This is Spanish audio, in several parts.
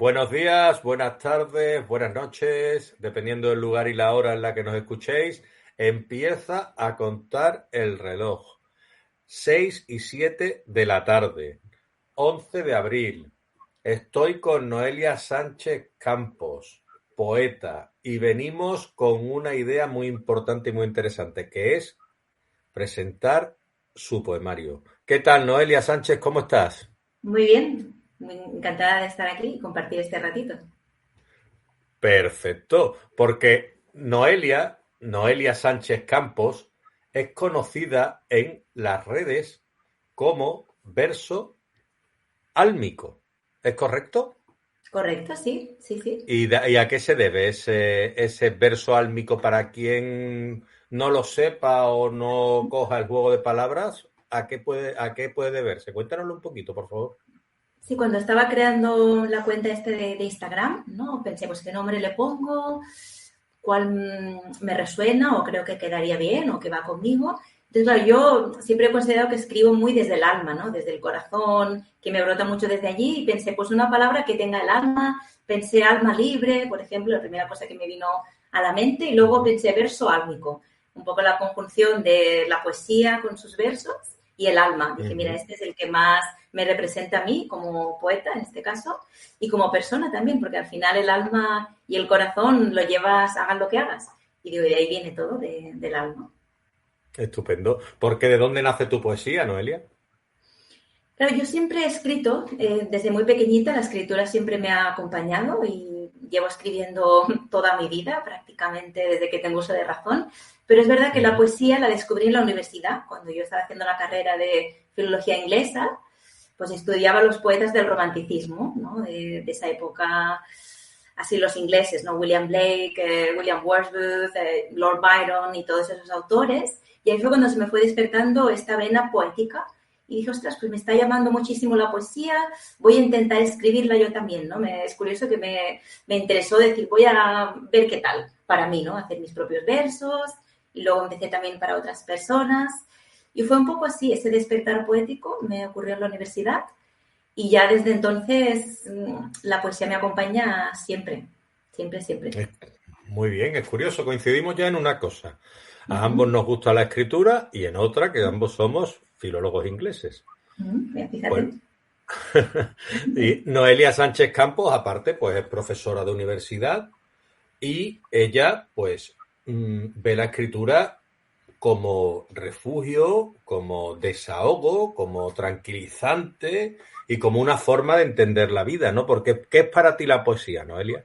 Buenos días, buenas tardes, buenas noches, dependiendo del lugar y la hora en la que nos escuchéis. Empieza a contar el reloj. 6:07 de la tarde, 11 de abril. Estoy con Noelia Sánchez Campos, poeta, y venimos con una idea muy importante y muy interesante, que es presentar su poemario. ¿Qué tal, Noelia Sánchez? ¿Cómo estás? Muy bien, muy encantada de estar aquí y compartir este ratito. Perfecto, porque Noelia Sánchez Campos, es conocida en las redes como verso álmico. ¿Es correcto? ¿Correcto? Sí, sí, sí. ¿Y a qué se debe ese verso álmico para quien no lo sepa o no coja el juego de palabras? ¿A qué puede deberse? Cuéntanoslo un poquito, por favor. Sí, cuando estaba creando la cuenta de Instagram, ¿no? Pensé, pues, ¿qué nombre le pongo? ¿Cuál me resuena o creo que quedaría bien o que va conmigo? Entonces, claro, yo siempre he considerado que escribo muy desde el alma, ¿no? Desde el corazón, que me brota mucho desde allí y pensé, pues, una palabra que tenga el alma. Pensé alma libre, por ejemplo, la primera cosa que me vino a la mente, y luego pensé verso álmico, un poco la conjunción de la poesía con sus versos y el alma. Dije, mira, Ujú. este es el que más me representa a mí como poeta en este caso y como persona también, porque al final el alma y el corazón lo llevas, hagas lo que hagas. Y digo, de ahí viene todo, del alma. Estupendo. ¿Porque de dónde nace tu poesía, Noelia? Claro, yo siempre he escrito, desde muy pequeñita la escritura siempre me ha acompañado y llevo escribiendo toda mi vida, prácticamente desde que tengo uso de razón. Pero es verdad que la Ujú. poesía la descubrí en la universidad, cuando yo estaba haciendo la carrera de filología inglesa, pues estudiaba los poetas del romanticismo, ¿no? De esa época, así los ingleses, ¿no? William Blake, William Wordsworth, Lord Byron y todos esos autores. Y ahí fue cuando se me fue despertando esta vena poética y dije, ostras, pues me está llamando muchísimo la poesía, voy a intentar escribirla yo también, ¿no? Es curioso que me interesó decir, voy a ver qué tal para mí, ¿no? Hacer mis propios versos y luego empecé también para otras personas. Y fue un poco así, ese despertar poético me ocurrió en la universidad y ya desde entonces la poesía me acompaña siempre, siempre, siempre. Es- Muy bien, es curioso. Coincidimos ya en una cosa. A ambos Uh-huh. nos gusta la escritura y en otra que ambos somos filólogos ingleses. Uh-huh. Bueno, Fíjate. y Noelia Sánchez Campos, aparte, pues es profesora de universidad y ella, pues, ve la escritura como refugio, como desahogo, como tranquilizante y como una forma de entender la vida, ¿no? Porque, ¿qué es para ti la poesía, Noelia?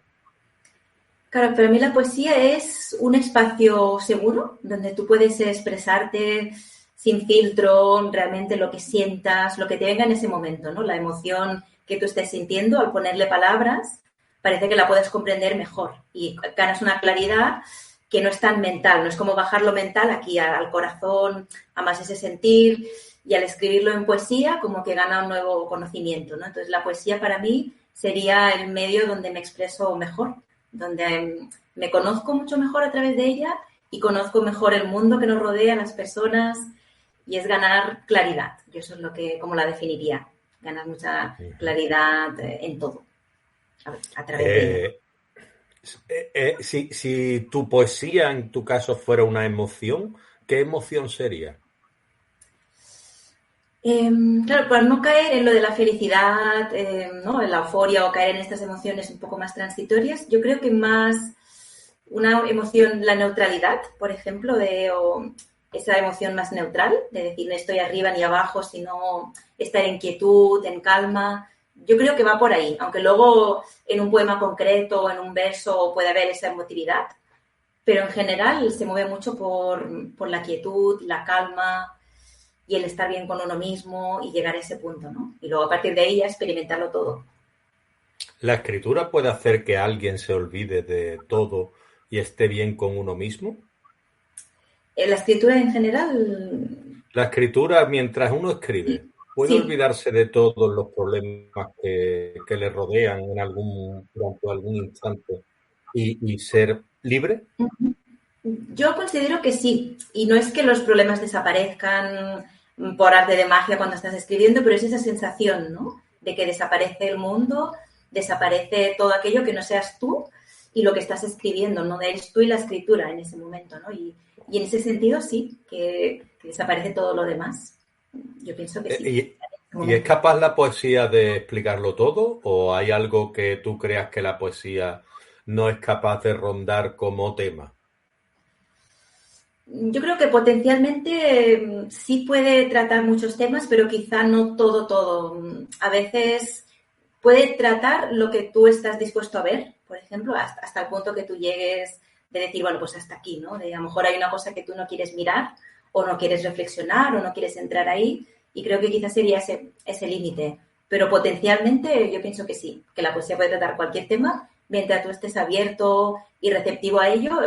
Claro, para mí la poesía es un espacio seguro donde tú puedes expresarte sin filtro, realmente lo que sientas, lo que te venga en ese momento, ¿no? La emoción que tú estés sintiendo, al ponerle palabras, parece que la puedes comprender mejor y ganas una claridad que no es tan mental, no es como bajar lo mental aquí al corazón, a más ese sentir, y al escribirlo en poesía como que gana un nuevo conocimiento, ¿no? Entonces la poesía para mí sería el medio donde me expreso mejor, donde me conozco mucho mejor a través de ella y conozco mejor el mundo que nos rodea, las personas, y es ganar claridad. Yo eso es lo que, como la definiría, ganar mucha claridad en todo, a través de ella. Eh, si tu poesía en tu caso fuera una emoción, ¿qué emoción sería? Claro, para no caer en lo de la felicidad, ¿no? En la euforia o caer en estas emociones un poco más transitorias, yo creo que más una emoción, la neutralidad, por ejemplo, o esa emoción más neutral, de decir no estoy arriba ni abajo, sino estar en quietud, en calma. Yo creo que va por ahí, aunque luego en un poema concreto o en un verso puede haber esa emotividad, pero en general se mueve mucho por la quietud, la calma y el estar bien con uno mismo y llegar a ese punto, ¿no? Y luego a partir de ahí ya experimentarlo todo. ¿La escritura puede hacer que alguien se olvide de todo y esté bien con uno mismo? La escritura en general, La escritura, mientras uno escribe, puede sí. olvidarse de todos los problemas que le rodean durante algún instante y ser libre. Yo considero que sí, y no es que los problemas desaparezcan por arte de magia cuando estás escribiendo, pero es esa sensación, ¿no? De que desaparece el mundo, desaparece todo aquello que no seas tú y lo que estás escribiendo, no eres tú y la escritura en ese momento, ¿no? Y en ese sentido sí, que desaparece todo lo demás. Yo pienso que sí. ¿Y es capaz la poesía de explicarlo todo? ¿O hay algo que tú creas que la poesía no es capaz de rondar como tema? Yo creo que potencialmente sí puede tratar muchos temas, pero quizá no todo. A veces puede tratar lo que tú estás dispuesto a ver, por ejemplo, hasta el punto que tú llegues de decir, bueno, pues hasta aquí, ¿no? De a lo mejor hay una cosa que tú no quieres mirar o no quieres reflexionar o no quieres entrar ahí y creo que quizás sería ese límite. Pero potencialmente yo pienso que sí, que la poesía puede tratar cualquier tema mientras tú estés abierto y receptivo a ello,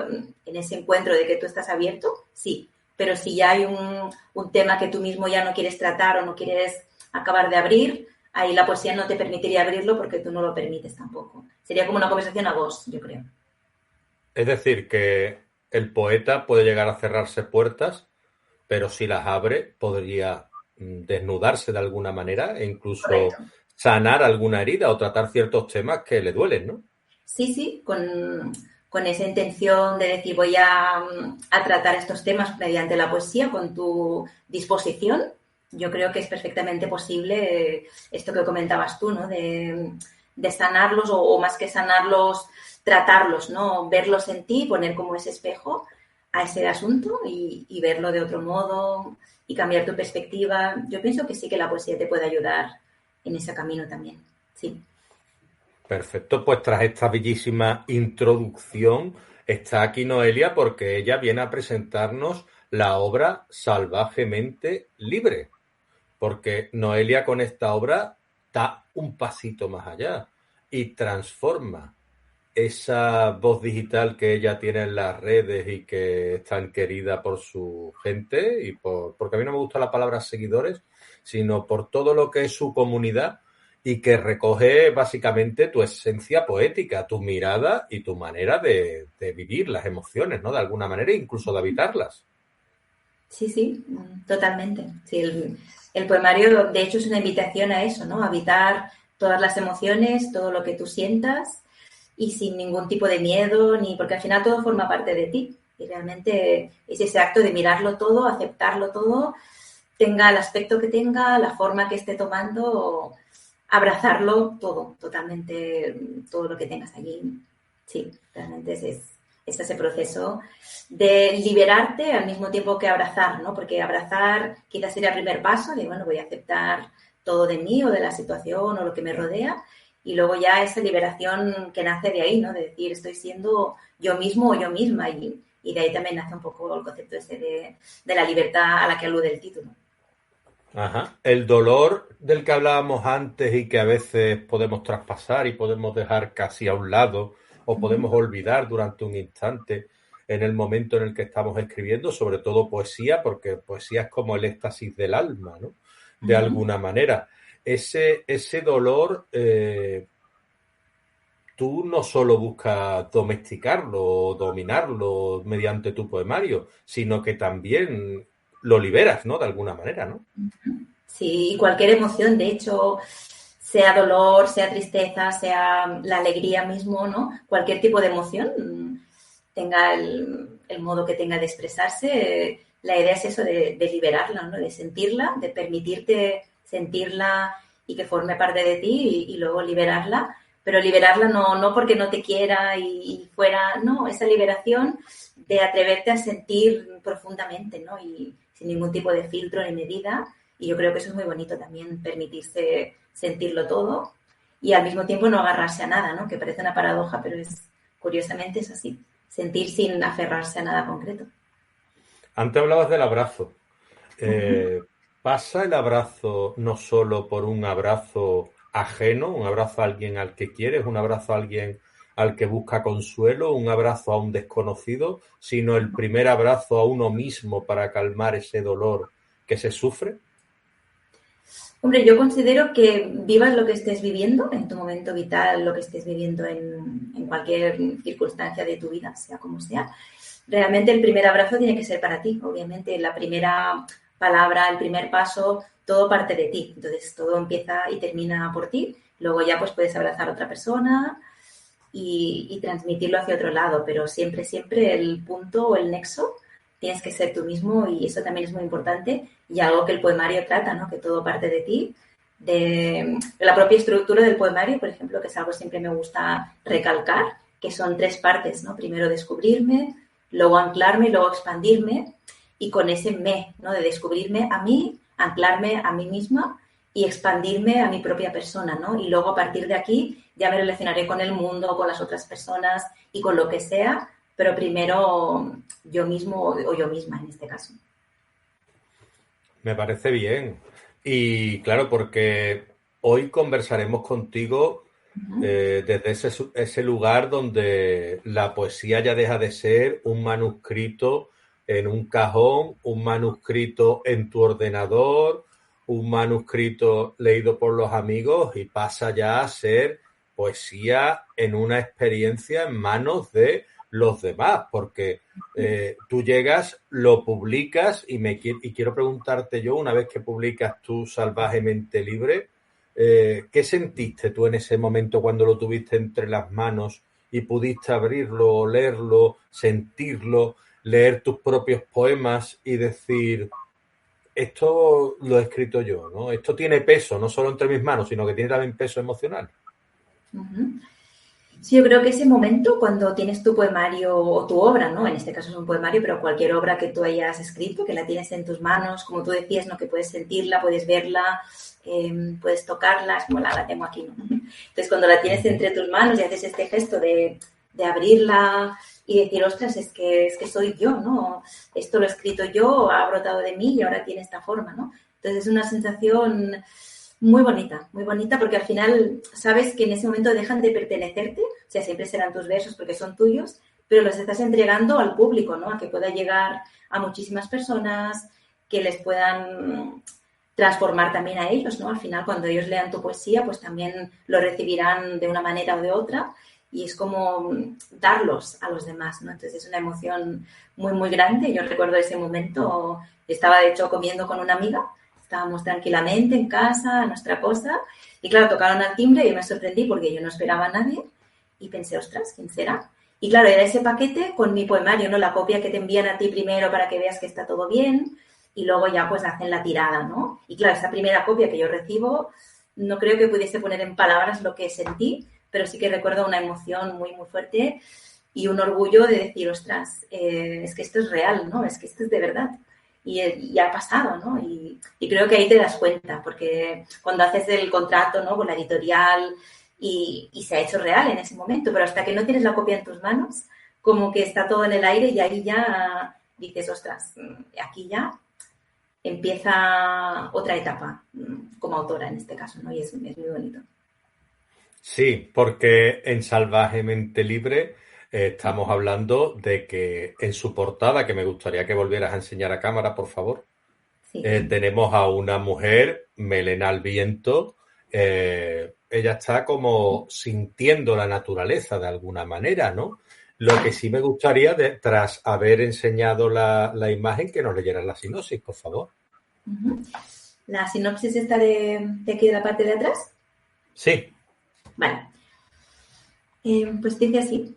en ese encuentro de que tú estás abierto, sí. Pero si ya hay un tema que tú mismo ya no quieres tratar o no quieres acabar de abrir, ahí la poesía no te permitiría abrirlo porque tú no lo permites tampoco. Sería como una conversación a vos, yo creo. Es decir, que el poeta puede llegar a cerrarse puertas, pero si las abre podría desnudarse de alguna manera e incluso Correcto. sanar alguna herida o tratar ciertos temas que le duelen, ¿no? Sí, con esa intención de decir voy a tratar estos temas mediante la poesía con tu disposición. Yo creo que es perfectamente posible esto que comentabas tú, ¿no? De sanarlos o más que sanarlos, tratarlos, ¿no? Verlos en ti, poner como ese espejo a ese asunto y verlo de otro modo y cambiar tu perspectiva. Yo pienso que sí que la poesía te puede ayudar en ese camino también. Sí. Perfecto, pues tras esta bellísima introducción está aquí Noelia porque ella viene a presentarnos la obra Salvajemente Libre, porque Noelia con esta obra da un pasito más allá y transforma esa voz digital que ella tiene en las redes y que es tan querida por su gente y porque a mí no me gusta la palabra seguidores, sino por todo lo que es su comunidad y que recoge básicamente tu esencia poética, tu mirada y tu manera de vivir las emociones, ¿no? De alguna manera, incluso de habitarlas. Sí, totalmente. Sí, el poemario, de hecho, es una invitación a eso, ¿no? A habitar todas las emociones, todo lo que tú sientas y sin ningún tipo de miedo, ni porque al final todo forma parte de ti. Y realmente es ese acto de mirarlo todo, aceptarlo todo, tenga el aspecto que tenga, la forma que esté tomando, abrazarlo todo, totalmente, todo lo que tengas allí. Sí, realmente es ese proceso de liberarte al mismo tiempo que abrazar, ¿no? Porque abrazar quizás sería el primer paso de, bueno, voy a aceptar todo de mí o de la situación o lo que me rodea y luego ya esa liberación que nace de ahí, ¿no? De decir, estoy siendo yo mismo o yo misma y de ahí también nace un poco el concepto ese de la libertad a la que alude el título. Ajá. El dolor del que hablábamos antes y que a veces podemos traspasar y podemos dejar casi a un lado o podemos olvidar durante un instante en el momento en el que estamos escribiendo, sobre todo poesía, porque poesía es como el éxtasis del alma, ¿no? De alguna manera. Ese dolor, tú no solo buscas domesticarlo o dominarlo mediante tu poemario, sino que también lo liberas, ¿no? De alguna manera, ¿no? Sí, y cualquier emoción, de hecho, sea dolor, sea tristeza, sea la alegría mismo, ¿no? Cualquier tipo de emoción, tenga el modo que tenga de expresarse, la idea es eso de liberarla, ¿no? De sentirla, de permitirte sentirla y que forme parte de ti y luego liberarla, pero liberarla no porque no te quiera y fuera, no, esa liberación de atreverte a sentir profundamente, ¿no? Y sin ningún tipo de filtro ni medida. Y yo creo que eso es muy bonito también, permitirse sentirlo todo y al mismo tiempo no agarrarse a nada, ¿no? Que parece una paradoja, pero curiosamente es así. Sentir sin aferrarse a nada concreto. Antes hablabas del abrazo. Uh-huh. ¿Pasa el abrazo no solo por un abrazo ajeno, un abrazo a alguien al que quieres, un abrazo a alguien al que busca consuelo, un abrazo a un desconocido, sino el primer abrazo a uno mismo para calmar ese dolor que se sufre? Hombre, yo considero que vivas lo que estés viviendo en tu momento vital, lo que estés viviendo en cualquier circunstancia de tu vida, sea como sea. Realmente el primer abrazo tiene que ser para ti. Obviamente la primera palabra, el primer paso, todo parte de ti. Entonces todo empieza y termina por ti Luego ya pues puedes abrazar a otra persona y transmitirlo hacia otro lado, pero siempre, siempre el punto o el nexo tienes que ser tú mismo y eso también es muy importante y algo que el poemario trata, ¿no? Que todo parte de ti, de la propia estructura del poemario, por ejemplo, que es algo que siempre me gusta recalcar, que son 3 partes, ¿no? Primero descubrirme, luego anclarme y luego expandirme y con ese me, ¿no? De descubrirme a mí, anclarme a mí misma y expandirme a mi propia persona, ¿no? Y luego a partir de aquí ya me relacionaré con el mundo, con las otras personas y con lo que sea, pero primero yo mismo o yo misma en este caso. Me parece bien. Y claro, porque hoy conversaremos contigo Uh-huh. desde ese lugar donde la poesía ya deja de ser un manuscrito en un cajón, un manuscrito en tu ordenador, un manuscrito leído por los amigos y pasa ya a ser poesía en una experiencia en manos de los demás, porque tú llegas, lo publicas y quiero preguntarte yo, una vez que publicas tú Salvajemente Libre, ¿qué sentiste tú en ese momento cuando lo tuviste entre las manos y pudiste abrirlo, leerlo, sentirlo, leer tus propios poemas y decir, esto lo he escrito yo, ¿no? Esto tiene peso, no solo entre mis manos, sino que tiene también peso emocional? Uh-huh. Sí, yo creo que ese momento cuando tienes tu poemario o tu obra, ¿no? En este caso es un poemario, pero cualquier obra que tú hayas escrito, que la tienes en tus manos, como tú decías, ¿no? Que puedes sentirla, puedes verla, puedes tocarla, es como la tengo aquí, ¿no? Entonces, cuando la tienes entre tus manos y haces este gesto de abrirla y decir, ostras, es que soy yo, ¿no? Esto lo he escrito yo, ha brotado de mí y ahora tiene esta forma, ¿no? Entonces, es una sensación muy bonita porque al final sabes que en ese momento dejan de pertenecerte, o sea, siempre serán tus versos porque son tuyos, pero los estás entregando al público, ¿no? A que pueda llegar a muchísimas personas, que les puedan transformar también a ellos, ¿no? Al final, cuando ellos lean tu poesía, pues también lo recibirán de una manera o de otra y es como darlos a los demás, ¿no? Entonces es una emoción muy, muy grande. Yo recuerdo ese momento, estaba de hecho comiendo con una amiga. Estábamos tranquilamente en casa, a nuestra cosa, y claro, tocaron al timbre y yo me sorprendí porque yo no esperaba a nadie y pensé, ostras, ¿quién será? Y claro, era ese paquete con mi poemario, ¿no? La copia que te envían a ti primero para que veas que está todo bien y luego ya pues hacen la tirada, ¿no? Y claro, esa primera copia que yo recibo, no creo que pudiese poner en palabras lo que sentí, pero sí que recuerdo una emoción muy, muy fuerte y un orgullo de decir, ostras, es que esto es real, ¿no? Es que esto es de verdad. Y ha pasado, ¿no? Y creo que ahí te das cuenta, porque cuando haces el contrato, ¿no? Con la editorial y se ha hecho real en ese momento, pero hasta que no tienes la copia en tus manos, como que está todo en el aire y ahí ya dices, ostras, aquí ya empieza otra etapa como autora en este caso, ¿no? Y es muy bonito. Sí, porque en Salvajemente Libre estamos hablando de que en su portada, que me gustaría que volvieras a enseñar a cámara, por favor, Sí. tenemos a una mujer, melena al viento, ella está como sintiendo la naturaleza de alguna manera, ¿no? Lo que sí me gustaría, tras haber enseñado la imagen, que nos leyeras la sinopsis, por favor. Uh-huh. La sinopsis está de aquí de la parte de atrás. Sí. Vale. Pues dice así.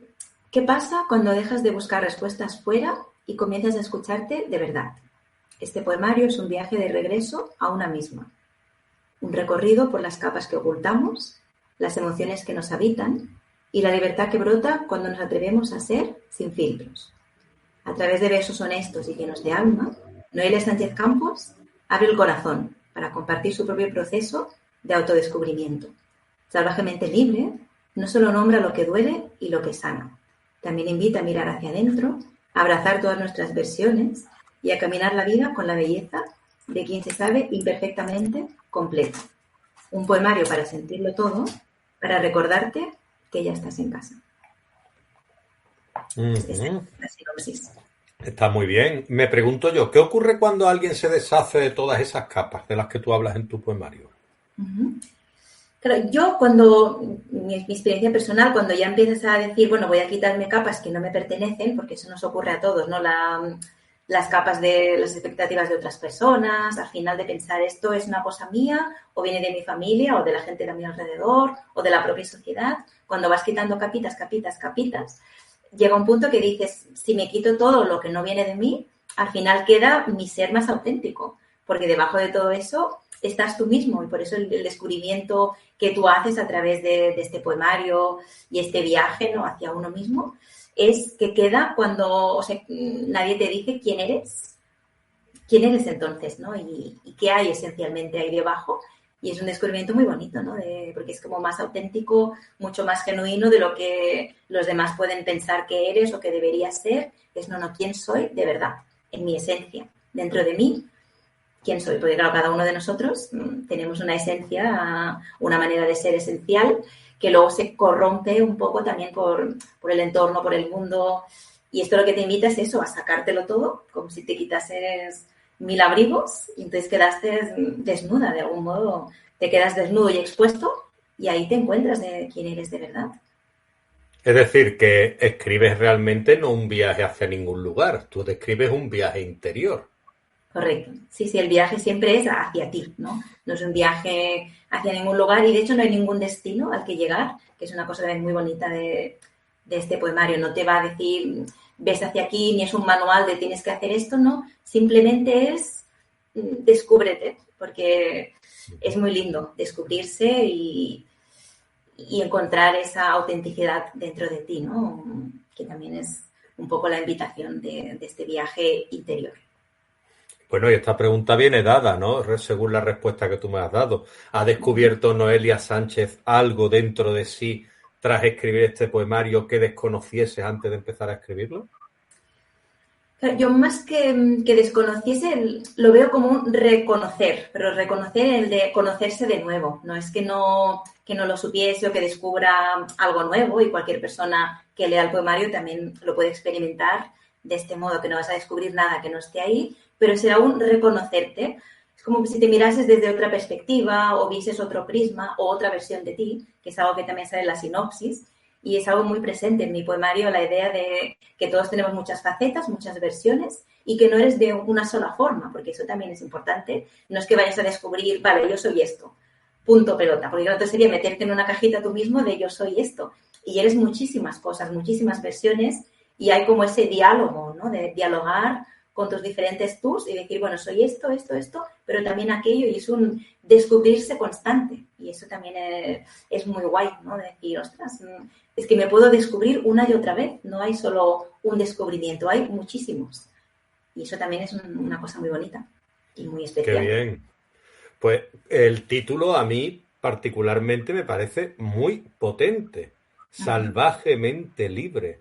¿Qué pasa cuando dejas de buscar respuestas fuera y comienzas a escucharte de verdad? Este poemario es un viaje de regreso a una misma, un recorrido por las capas que ocultamos, las emociones que nos habitan y la libertad que brota cuando nos atrevemos a ser sin filtros. A través de versos honestos y llenos de alma, Noelia Sánchez Campos abre el corazón para compartir su propio proceso de autodescubrimiento. Salvajemente libre, no solo nombra lo que duele y lo que sana, también invita a mirar hacia adentro, a abrazar todas nuestras versiones y a caminar la vida con la belleza de quien se sabe imperfectamente completo. Un poemario para sentirlo todo, para recordarte que ya estás en casa. Esta es la sinopsis. Está muy bien. Me pregunto yo, ¿qué ocurre cuando alguien se deshace de todas esas capas de las que tú hablas en tu poemario? Uh-huh. Claro, yo cuando, mi experiencia personal, cuando ya empiezas a decir, bueno, voy a quitarme capas que no me pertenecen, porque eso nos ocurre a todos, ¿no? La las capas de las expectativas de otras personas, al final de pensar esto es una cosa mía o viene de mi familia o de la gente de mi alrededor o de la propia sociedad. Cuando vas quitando capitas, llega un punto que dices, si me quito todo lo que no viene de mí, al final queda mi ser más auténtico, porque debajo de todo eso estás tú mismo y por eso el descubrimiento que tú haces a través de este poemario y este viaje, ¿no?, hacia uno mismo, es que queda cuando, o sea, nadie te dice quién eres entonces, ¿no? Y qué hay esencialmente ahí debajo. Y es un descubrimiento muy bonito, ¿no? Porque es como más auténtico, mucho más genuino de lo que los demás pueden pensar que eres o que deberías ser. Es no, quién soy de verdad, en mi esencia, dentro de mí, quién soy. Porque claro, cada uno de nosotros tenemos una esencia, una manera de ser esencial, que luego se corrompe un poco también por el entorno, por el mundo. Y esto lo que te invita es eso, a sacártelo todo, como si te quitases 1000 abrigos y entonces quedaste desnuda, de algún modo te quedas desnudo y expuesto y ahí te encuentras de quién eres de verdad. Es decir, que escribes realmente no un viaje hacia ningún lugar, tú describes un viaje interior. Correcto. Sí, el viaje siempre es hacia ti, ¿no? No es un viaje hacia ningún lugar y de hecho no hay ningún destino al que llegar, que es una cosa también muy bonita de este poemario. No te va a decir, ves hacia aquí, ni es un manual de tienes que hacer esto, no. Simplemente es descúbrete, porque es muy lindo descubrirse y encontrar esa autenticidad dentro de ti, ¿no? Que también es un poco la invitación de este viaje interior. Bueno, y esta pregunta viene dada, ¿no? Según la respuesta que tú me has dado. ¿Ha descubierto Noelia Sánchez algo dentro de sí tras escribir este poemario que desconocieses antes de empezar a escribirlo? Yo más que desconociese, lo veo como un reconocer, pero reconocer el de conocerse de nuevo. No es que no lo supiese o que descubra algo nuevo, y cualquier persona que lea el poemario también lo puede experimentar de este modo, que no vas a descubrir nada que no esté ahí, pero será un reconocerte. Es como si te mirases desde otra perspectiva o vieses otro prisma o otra versión de ti, que es algo que también sale en la sinopsis. Y es algo muy presente en mi poemario, la idea de que todos tenemos muchas facetas, muchas versiones y que no eres de una sola forma, porque eso también es importante. No es que vayas a descubrir, vale, yo soy esto, punto pelota, porque entonces sería meterte en una cajita tú mismo de yo soy esto. Y eres muchísimas cosas, muchísimas versiones y hay como ese diálogo, ¿no? De dialogar con tus diferentes tus y decir, bueno, soy esto, pero también aquello, y es un descubrirse constante. Y eso también es muy guay, ¿no? De decir, ostras, es que me puedo descubrir una y otra vez. No hay solo un descubrimiento, hay muchísimos. Y eso también es una cosa muy bonita y muy especial. Qué bien. Pues el título a mí particularmente me parece muy potente. Salvajemente libre.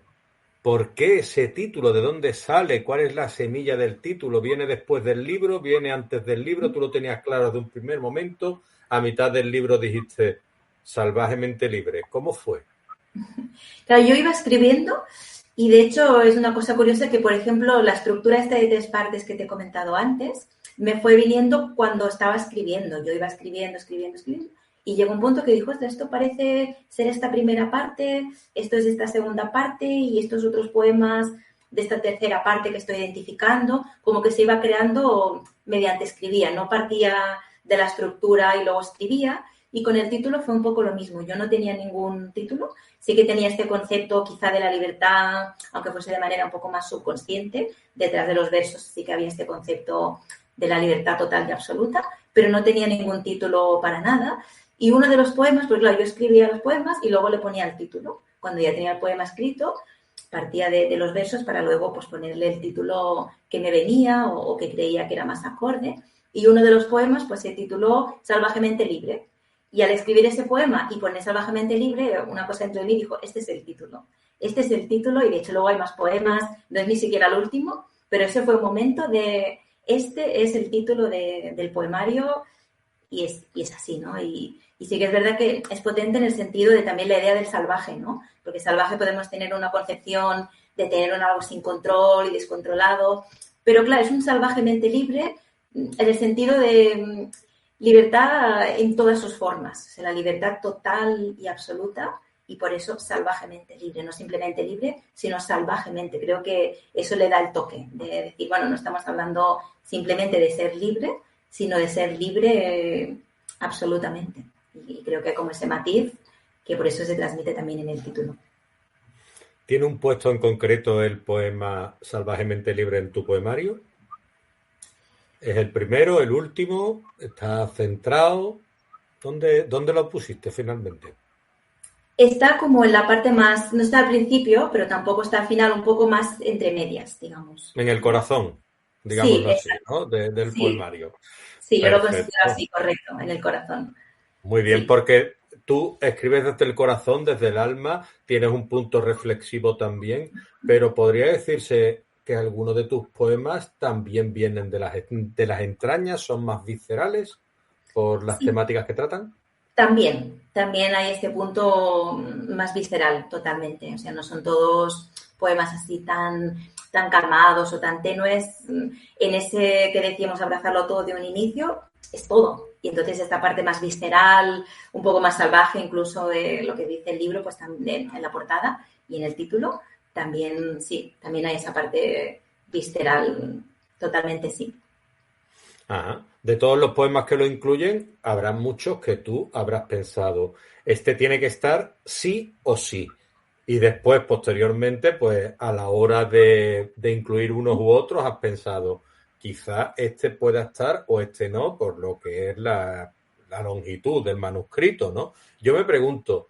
¿Por qué ese título? ¿De dónde sale? ¿Cuál es la semilla del título? ¿Viene después del libro? ¿Viene antes del libro? ¿Tú lo tenías claro de un primer momento? A mitad del libro dijiste salvajemente libre. ¿Cómo fue? Claro, yo iba escribiendo y de hecho es una cosa curiosa que, por ejemplo, la estructura esta de 3 partes que te he comentado antes me fue viniendo cuando estaba escribiendo. Yo iba escribiendo y llegó un punto que dijo, esto parece ser esta primera parte, esto es esta segunda parte y estos otros poemas de esta tercera parte que estoy identificando, como que se iba creando mediante escribía, no partía de la estructura y luego escribía. Y con el título fue un poco lo mismo. Yo no tenía ningún título. Sí que tenía este concepto quizá de la libertad, aunque fuese de manera un poco más subconsciente. Detrás de los versos sí que había este concepto de la libertad total y absoluta, pero no tenía ningún título para nada. Y uno de los poemas, pues claro, yo escribía los poemas y luego le ponía el título. Cuando ya tenía el poema escrito, partía de los versos para luego pues ponerle el título que me venía o que creía que era más acorde. Y uno de los poemas pues se tituló Salvajemente libre. Y al escribir ese poema y poner Salvajemente libre, una cosa dentro de mí dijo, este es el título. Este es el título y de hecho luego hay más poemas, no es ni siquiera el último, pero ese fue un momento de, este es el título del poemario y es así, ¿no? Y sí que es verdad que es potente en el sentido de también la idea del salvaje, ¿no? Porque salvaje podemos tener una concepción de tener algo sin control y descontrolado, pero claro, es un salvajemente libre en el sentido de libertad en todas sus formas, o sea, la libertad total y absoluta y por eso salvajemente libre, no simplemente libre, sino salvajemente. Creo que eso le da el toque de decir, bueno, no estamos hablando simplemente de ser libre, sino de ser libre absolutamente. Y creo que hay como ese matiz que por eso se transmite también en el título. ¿Tiene un puesto en concreto el poema Salvajemente libre en tu poemario? ¿Es el primero, el último? ¿Está centrado? ¿Dónde lo pusiste finalmente? Está como en la parte más, no está al principio, pero tampoco está al final, un poco más entre medias, digamos. En el corazón, Sí, digámoslo así, exacto. ¿no? Del Sí, poemario. sí, yo lo considero Perfecto. así, correcto, en el corazón. Muy bien, Sí. porque tú escribes desde el corazón, desde el alma, tienes un punto reflexivo también, pero podría decirse que algunos de tus poemas también vienen de las entrañas, son más viscerales por las Sí, temáticas que tratan. también hay este punto más visceral, totalmente. O sea, no son todos poemas así tan calmados o tan tenues. En ese que decíamos abrazarlo todo de un inicio, es todo. Y entonces esta parte más visceral, un poco más salvaje, incluso de lo que dice el libro, pues también en la portada y en el título, también sí, también hay esa parte visceral, totalmente sí. Ajá. De todos los poemas que lo incluyen, habrá muchos que tú habrás pensado, este tiene que estar sí o sí. Y después, posteriormente, pues a la hora de incluir unos u otros, has pensado, quizá este pueda estar o este no, por lo que es la longitud del manuscrito, ¿no? Yo me pregunto,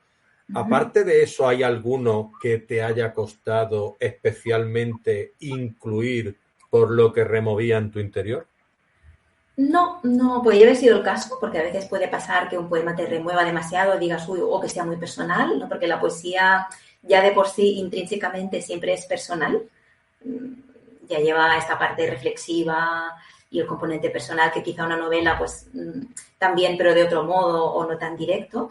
Ujú. aparte de eso, ¿hay alguno que te haya costado especialmente incluir por lo que removía en tu interior? No, no podría haber sido el caso, porque a veces puede pasar que un poema te remueva demasiado, digas, uy, o que sea muy personal, ¿no? Porque la poesía ya de por sí intrínsecamente siempre es personal, ya lleva esta parte reflexiva y el componente personal que quizá una novela pues también, pero de otro modo o no tan directo.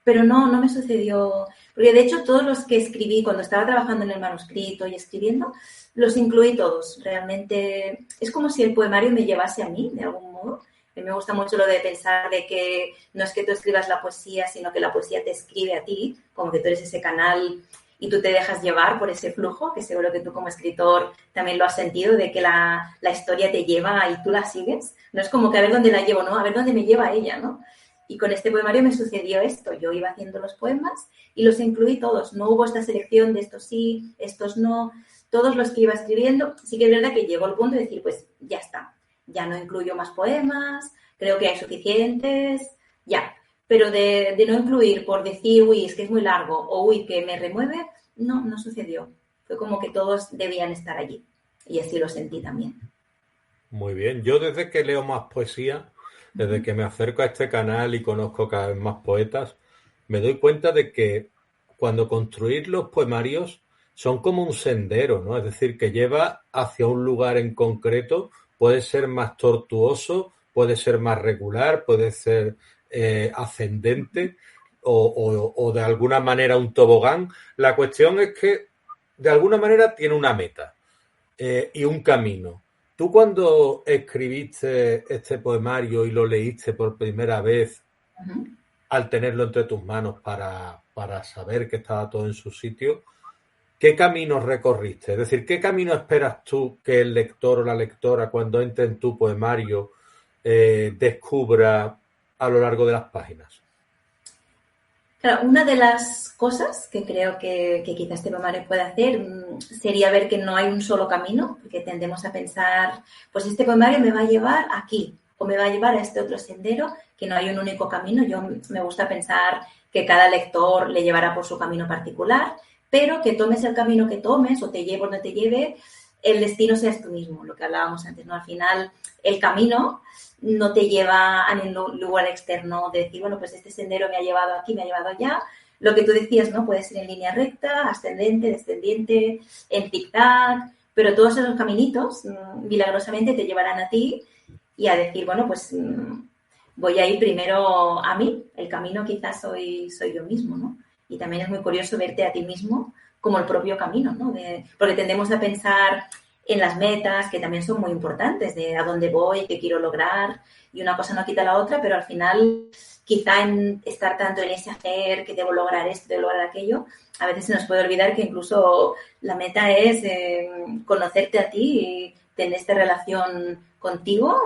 Pero no, no me sucedió, porque de hecho todos los que escribí cuando estaba trabajando en el manuscrito y escribiendo, los incluí todos. Realmente es como si el poemario me llevase a mí, de algún modo. A mí me gusta mucho lo de pensar de que no es que tú escribas la poesía, sino que la poesía te escribe a ti, como que tú eres ese canal y tú te dejas llevar por ese flujo, que seguro que tú como escritor también lo has sentido, de que la historia te lleva y tú la sigues. No es como que a ver dónde la llevo, ¿no? A ver dónde me lleva ella, ¿no? Y con este poemario me sucedió esto. Yo iba haciendo los poemas y los incluí todos. No hubo esta selección de estos sí, estos no. Todos los que iba escribiendo, sí que es verdad que llegó el punto de decir, pues ya está. Ya no incluyo más poemas, creo que hay suficientes, ya. Pero de no incluir por decir, uy, es que es muy largo o uy, que me remueve, no, no sucedió. Fue como que todos debían estar allí. Y así lo sentí también. Muy bien. Yo desde que leo más poesía, desde Uh-huh. que me acerco a este canal y conozco cada vez más poetas, me doy cuenta de que cuando construir los poemarios son como un sendero, ¿no? Es decir, que lleva hacia un lugar en concreto, puede ser más tortuoso, puede ser más regular, puede ser ascendente o de alguna manera un tobogán. La cuestión es que de alguna manera tiene una meta y un camino. Tú cuando escribiste este poemario y lo leíste por primera vez, Uh-huh. al tenerlo entre tus manos para saber que estaba todo en su sitio, ¿qué camino recorriste? Es decir, ¿qué camino esperas tú que el lector o la lectora cuando entre en tu poemario descubra a lo largo de las páginas? Claro, una de las cosas que creo que quizás este poemario puede hacer sería ver que no hay un solo camino, porque tendemos a pensar, pues este poemario me va a llevar aquí o me va a llevar a este otro sendero, que no hay un único camino. Yo me gusta pensar que cada lector le llevará por su camino particular, pero que tomes el camino que tomes o te lleve donde te lleve, el destino seas tú mismo, lo que hablábamos antes, ¿no? Al final, el camino no te lleva a ningún lugar externo de decir, bueno, pues este sendero me ha llevado aquí, me ha llevado allá. Lo que tú decías, ¿no? Puede ser en línea recta, ascendente, descendiente, en zigzag, pero todos esos caminitos milagrosamente te llevarán a ti y a decir, bueno, pues voy a ir primero a mí, el camino quizás soy yo mismo, ¿no? Y también es muy curioso verte a ti mismo como el propio camino, ¿no? Porque tendemos a pensar en las metas, que también son muy importantes, de a dónde voy, qué quiero lograr, y una cosa no quita la otra, pero al final quizá en estar tanto en ese hacer, que debo lograr esto, debo lograr aquello, a veces se nos puede olvidar que incluso la meta es conocerte a ti y tener esta relación contigo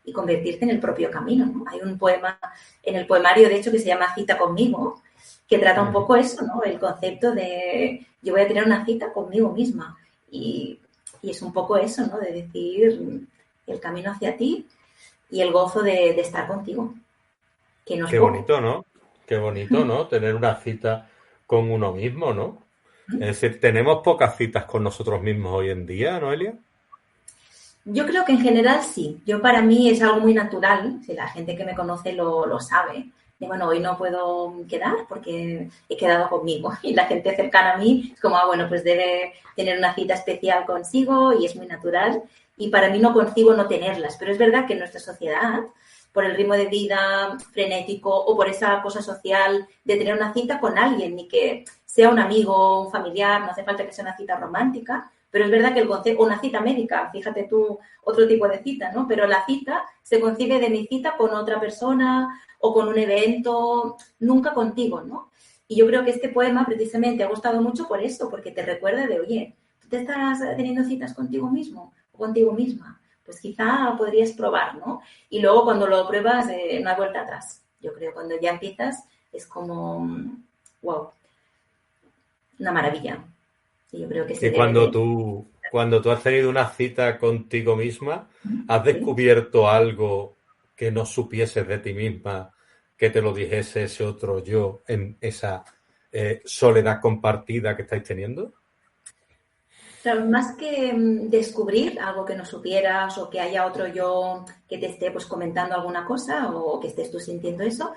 y convertirte en el propio camino, ¿no? Hay un poema en el poemario, de hecho, que se llama Cita conmigo, que trata un poco eso, ¿no? El concepto de yo voy a tener una cita conmigo misma. Y es un poco eso, ¿no? De decir el camino hacia ti y el gozo de estar contigo, que no es Qué poco. bonito, ¿no? Qué bonito, ¿no? Tener una cita con uno mismo, ¿no? Es decir, tenemos pocas citas con nosotros mismos hoy en día, Noelia. Yo creo que en general sí. Yo para mí es algo muy natural, si la gente que me conoce lo sabe. Y bueno, hoy no puedo quedar porque he quedado conmigo. Y la gente cercana a mí es como, bueno, pues debe tener una cita especial consigo y es muy natural. Y para mí no concibo no tenerlas. Pero es verdad que en nuestra sociedad, por el ritmo de vida frenético o por esa cosa social de tener una cita con alguien, ni que sea un amigo, un familiar, no hace falta que sea una cita romántica, pero es verdad que el concepto, una cita médica, fíjate tú, otro tipo de cita, ¿no? Pero la cita se concibe de mi cita con otra persona o con un evento, nunca contigo, ¿no? Y yo creo que este poema precisamente ha gustado mucho por eso, porque te recuerda de, oye, tú te estás teniendo citas contigo mismo o contigo misma, pues quizá podrías probar, ¿no? Y luego cuando lo pruebas, no hay vuelta atrás. Yo creo que cuando ya empiezas es como, wow, una maravilla. Y yo creo que se Que debe de... cuando tú has tenido una cita contigo misma, ¿has ¿Sí? descubierto algo que no supieses de ti misma, que te lo dijese ese otro yo en esa soledad compartida que estáis teniendo? Claro, más que descubrir algo que no supieras o que haya otro yo que te esté pues comentando alguna cosa o que estés tú sintiendo eso,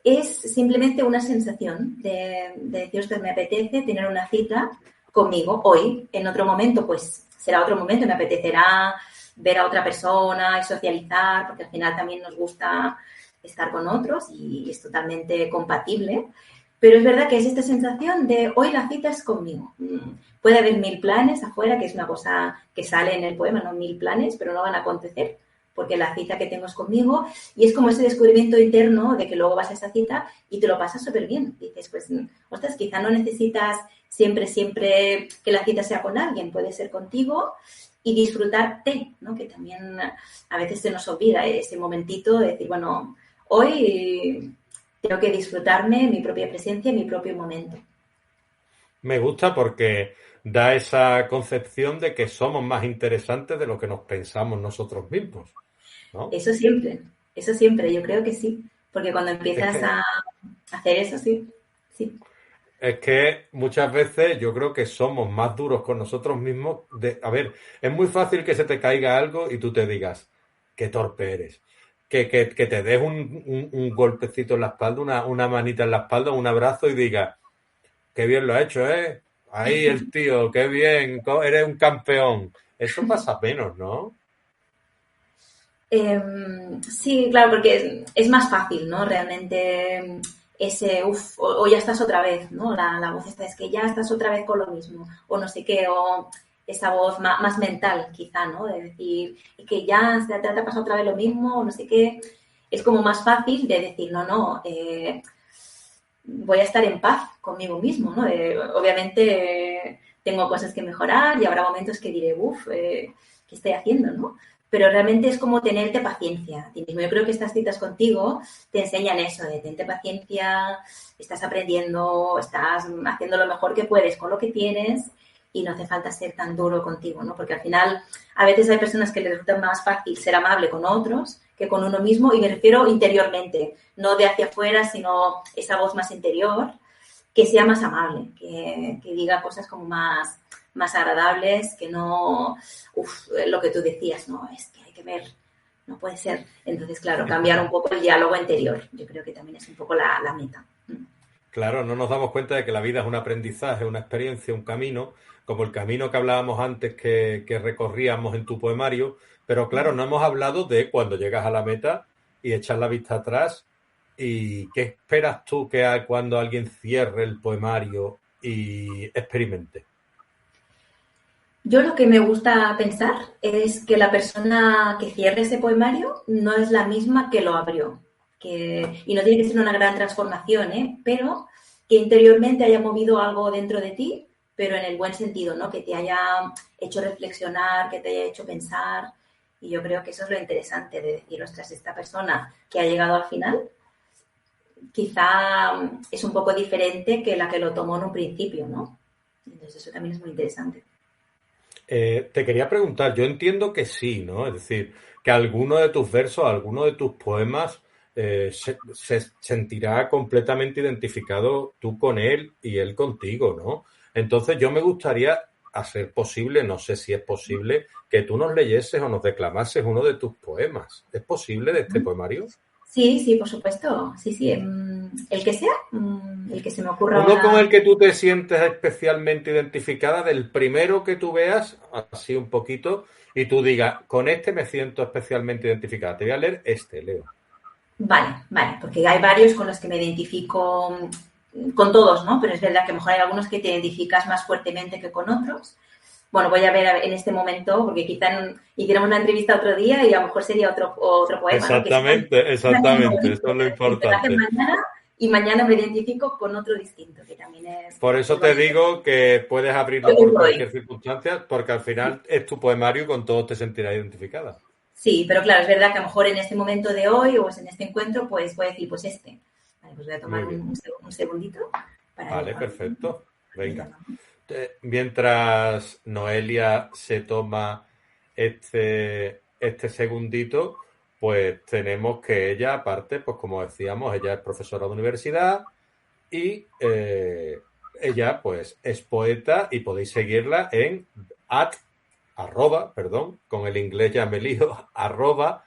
es simplemente una sensación de decir, ostras, me apetece tener una cita conmigo hoy. En otro momento, pues será otro momento, me apetecerá ver a otra persona y socializar, porque al final también nos gusta estar con otros y es totalmente compatible. Pero es verdad que es esta sensación de hoy la cita es conmigo. Puede haber mil planes afuera, que es una cosa que sale en el poema, no mil planes, pero no van a acontecer porque la cita que tengo es conmigo y es como ese descubrimiento interno de que luego vas a esa cita y te lo pasas súper bien. Dices, pues, ostras, quizá no necesitas siempre que la cita sea con alguien, puede ser contigo y disfrutarte, ¿no? Que también a veces se nos olvida ese momentito de decir, bueno, hoy tengo que disfrutarme mi propia presencia, mi propio momento. Me gusta porque da esa concepción de que somos más interesantes de lo que nos pensamos nosotros mismos, ¿no? Eso siempre, yo creo que sí, porque cuando Es empiezas que a hacer eso, sí, sí. Es que muchas veces yo creo que somos más duros con nosotros mismos. A ver, es muy fácil que se te caiga algo y tú te digas, qué torpe eres. Que te des un golpecito en la espalda, una manita en la espalda, un abrazo y digas, qué bien lo ha hecho, ¿eh? Ahí el tío, qué bien, eres un campeón. Eso pasa menos, ¿no? Sí, claro, porque es más fácil, ¿no? Realmente ese, uff, o ya estás otra vez, ¿no? La voz esta es que ya estás otra vez con lo mismo, o no sé qué, o esa voz más mental, quizá, ¿no? De decir que ya te ha pasado otra vez lo mismo, o no sé qué. Es como más fácil de decir, no, voy a estar en paz conmigo mismo, ¿no? Obviamente tengo cosas que mejorar y habrá momentos que diré, uff, ¿qué estoy haciendo, no? Pero realmente es como tenerte paciencia a ti mismo. Yo creo que estas citas contigo te enseñan eso, de tenerte paciencia, estás aprendiendo, estás haciendo lo mejor que puedes con lo que tienes y no hace falta ser tan duro contigo, ¿no? Porque al final a veces hay personas que les resulta más fácil ser amable con otros que con uno mismo y me refiero interiormente, no de hacia afuera, sino esa voz más interior, que sea más amable, que diga cosas como más agradables, que no, lo que tú decías, no, es que hay que ver, no puede ser. Entonces, claro, cambiar un poco el diálogo interior, yo creo que también es un poco la meta. Claro, no nos damos cuenta de que la vida es un aprendizaje, una experiencia, un camino, como el camino que hablábamos antes que recorríamos en tu poemario, pero claro, no hemos hablado de cuando llegas a la meta y echas la vista atrás y qué esperas tú cuando alguien cierre el poemario y experimente. Yo lo que me gusta pensar es que la persona que cierre ese poemario no es la misma que lo abrió. Y no tiene que ser una gran transformación, ¿eh? Pero que interiormente haya movido algo dentro de ti, pero en el buen sentido, ¿no? Que te haya hecho reflexionar, que te haya hecho pensar. Y yo creo que eso es lo interesante de decir, ostras, esta persona que ha llegado al final quizá es un poco diferente que la que lo tomó en un principio, ¿no? Entonces eso también es muy interesante. Te quería preguntar, yo entiendo que sí, ¿no? Es decir, que alguno de tus versos, alguno de tus poemas se sentirá completamente identificado tú con él y él contigo, ¿no? Entonces yo me gustaría, a ser posible, no sé si es posible, que tú nos leyeses o nos declamases uno de tus poemas. ¿Es posible de este poemario? Sí, sí, por supuesto. Sí, sí. El que sea, el que se me ocurra Uno con ahora. el que tú te sientes especialmente identificada, del primero que tú veas, así un poquito, y tú digas, con este me siento especialmente identificada. Te voy a leer este, Leo. Vale, vale, porque hay varios con los que me identifico con todos, ¿no? Pero es verdad que a lo mejor hay algunos que te identificas más fuertemente que con otros. Bueno, voy a ver en este momento, porque quizá hiciéramos una entrevista otro día y a lo mejor sería otro poema, ¿no? Que sea Exactamente, exactamente, eso es lo el que nace importante. mañana y mañana me identifico con otro distinto, que también es Por eso te bonito. digo que puedes abrirlo Hoy por por hoy. cualquier circunstancia, porque al final es tu poemario y con todo te sentirás identificada. Sí, pero claro, es verdad que a lo mejor en este momento de hoy o en este encuentro, pues voy a decir, pues este. Vale, pues voy a Muy tomar bien. un segundito para ir Vale, con perfecto. la Venga. mano. Mientras Noelia se toma este segundito, pues tenemos que ella, aparte, pues como decíamos, ella es profesora de universidad y ella, pues, es poeta y podéis seguirla en arroba, con el inglés ya me lío, arroba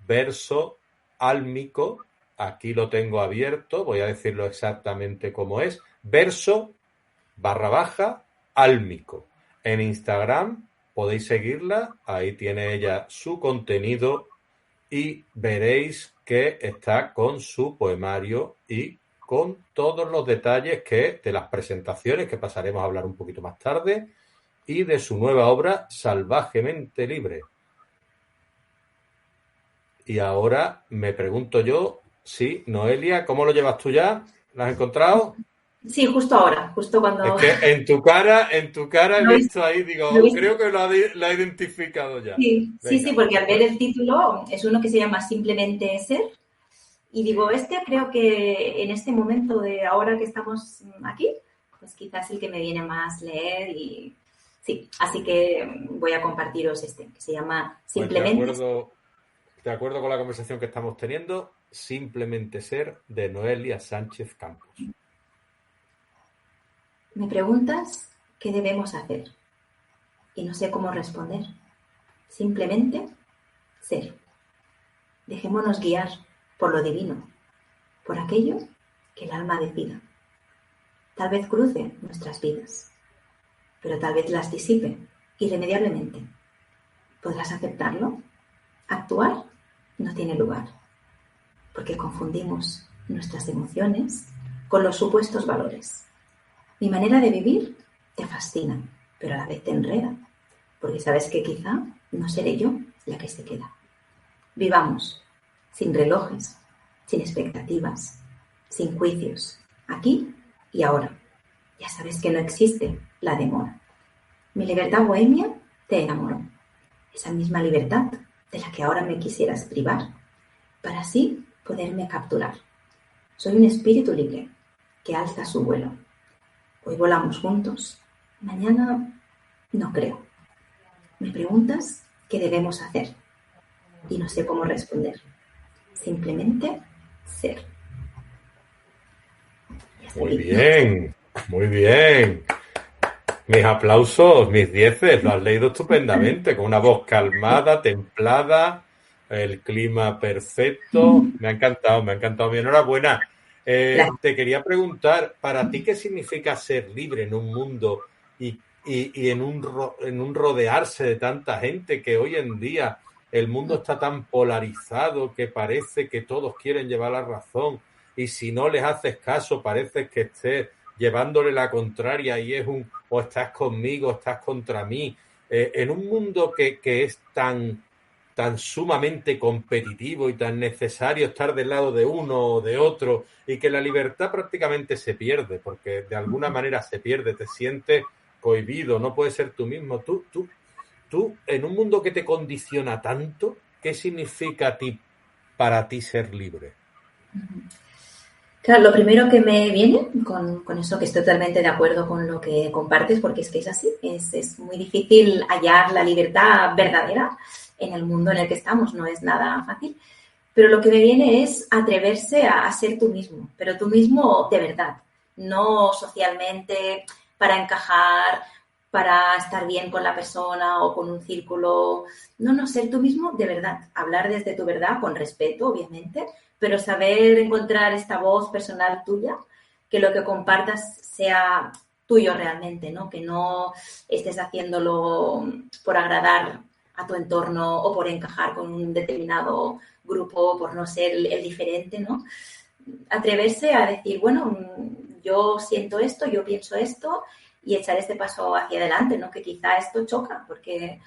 verso álmico. Aquí lo tengo abierto, voy a decirlo exactamente como es. Verso _ álmico. En Instagram podéis seguirla, ahí tiene ella su contenido y veréis que está con su poemario y con todos los detalles que de las presentaciones que pasaremos a hablar un poquito más tarde y de su nueva obra Salvajemente Libre. Y ahora me pregunto yo, sí, Noelia, ¿cómo lo llevas tú ya? ¿Lo has encontrado? Sí, justo ahora, justo Es cuando que en tu cara he lo he visto. visto ahí, Lo he digo, visto. creo que lo ha identificado ya. Sí, sí, sí, Venga, porque al ver el título es uno que se llama Simplemente Ser. Y digo, este creo que en este momento de ahora que estamos aquí, pues quizás el que me viene más leer y sí, así que voy a compartiros este, que se llama pues Simplemente. de acuerdo con la conversación que estamos teniendo, simplemente ser de Noelia Sánchez Campos. Me preguntas qué debemos hacer y no sé cómo responder. Simplemente ser. Dejémonos guiar por lo divino, por aquello que el alma decida. Tal vez cruce nuestras vidas, pero tal vez las disipe irremediablemente. ¿Podrás aceptarlo? Actuar no tiene lugar, porque confundimos nuestras emociones con los supuestos valores. Mi manera de vivir te fascina, pero a la vez te enreda, porque sabes que quizá no seré yo la que se queda. Vivamos sin relojes, sin expectativas, sin juicios, aquí y ahora. Ya sabes que no existe la demora. Mi libertad bohemia te enamoró. Esa misma libertad de la que ahora me quisieras privar, para así poderme capturar. Soy un espíritu libre que alza su vuelo. Hoy volamos juntos, mañana no creo. Me preguntas qué debemos hacer y no sé cómo responder. Simplemente ser. Ya está Muy aquí. bien, muy bien. Mis aplausos, mis dieces, lo has leído estupendamente, con una voz calmada, templada, el clima perfecto. Me ha encantado. Mi enhorabuena. Gracias. Te quería preguntar, ¿para ti qué significa ser libre en un mundo y en un rodearse de tanta gente que hoy en día el mundo está tan polarizado que parece que todos quieren llevar la razón y si no les haces caso parece que estés llevándole la contraria y es un o estás conmigo o estás contra mí. en un mundo que es tan sumamente competitivo y tan necesario estar del lado de uno o de otro, y que la libertad prácticamente se pierde, porque de alguna manera se pierde, te sientes cohibido, no puedes ser tú mismo. Tú, en un mundo que te condiciona tanto, ¿qué significa para ti ser libre? Claro, lo primero que me viene con eso, que estoy totalmente de acuerdo con lo que compartes, porque es que es así, es muy difícil hallar la libertad verdadera en el mundo en el que estamos, no es nada fácil, pero lo que me viene es atreverse a ser tú mismo, pero tú mismo de verdad, no socialmente para encajar, para estar bien con la persona o con un círculo, no, ser tú mismo de verdad, hablar desde tu verdad con respeto, obviamente, pero saber encontrar esta voz personal tuya, que lo que compartas sea tuyo realmente, ¿no? Que no estés haciéndolo por agradar a tu entorno o por encajar con un determinado grupo, por no ser el diferente, ¿no? Atreverse a decir, bueno, yo siento esto, yo pienso esto y echar este paso hacia adelante, ¿no? Que quizá esto choca, porque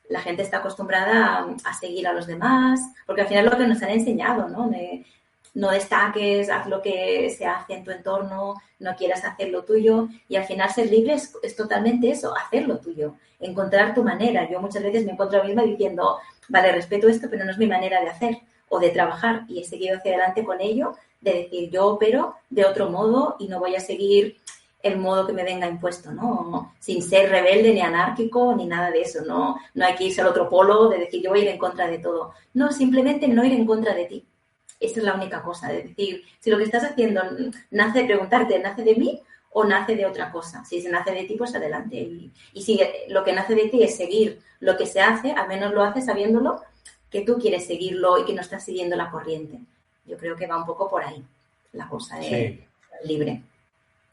la gente está acostumbrada a seguir a los demás, porque al final es lo que nos han enseñado, ¿no? No destaques, haz lo que se hace en tu entorno, no quieras hacer lo tuyo, y al final ser libre es totalmente eso, hacer lo tuyo, encontrar tu manera. Yo muchas veces me encuentro a mí misma diciendo, vale, respeto esto, pero no es mi manera de hacer o de trabajar, y he seguido hacia adelante con ello, de decir, yo opero de otro modo y no voy a seguir el modo que me venga impuesto, ¿no? Sin ser rebelde ni anárquico ni nada de eso, no hay que irse al otro polo de decir yo voy a ir en contra de todo. No, simplemente no ir en contra de ti. Esta es la única cosa, de decir, si lo que estás haciendo nace de preguntarte, ¿nace de mí o nace de otra cosa? Si se nace de ti, pues adelante. Y si lo que nace de ti es seguir lo que se hace, al menos lo haces sabiéndolo que tú quieres seguirlo y que no estás siguiendo la corriente. Yo creo que va un poco por ahí la cosa de Sí. libre.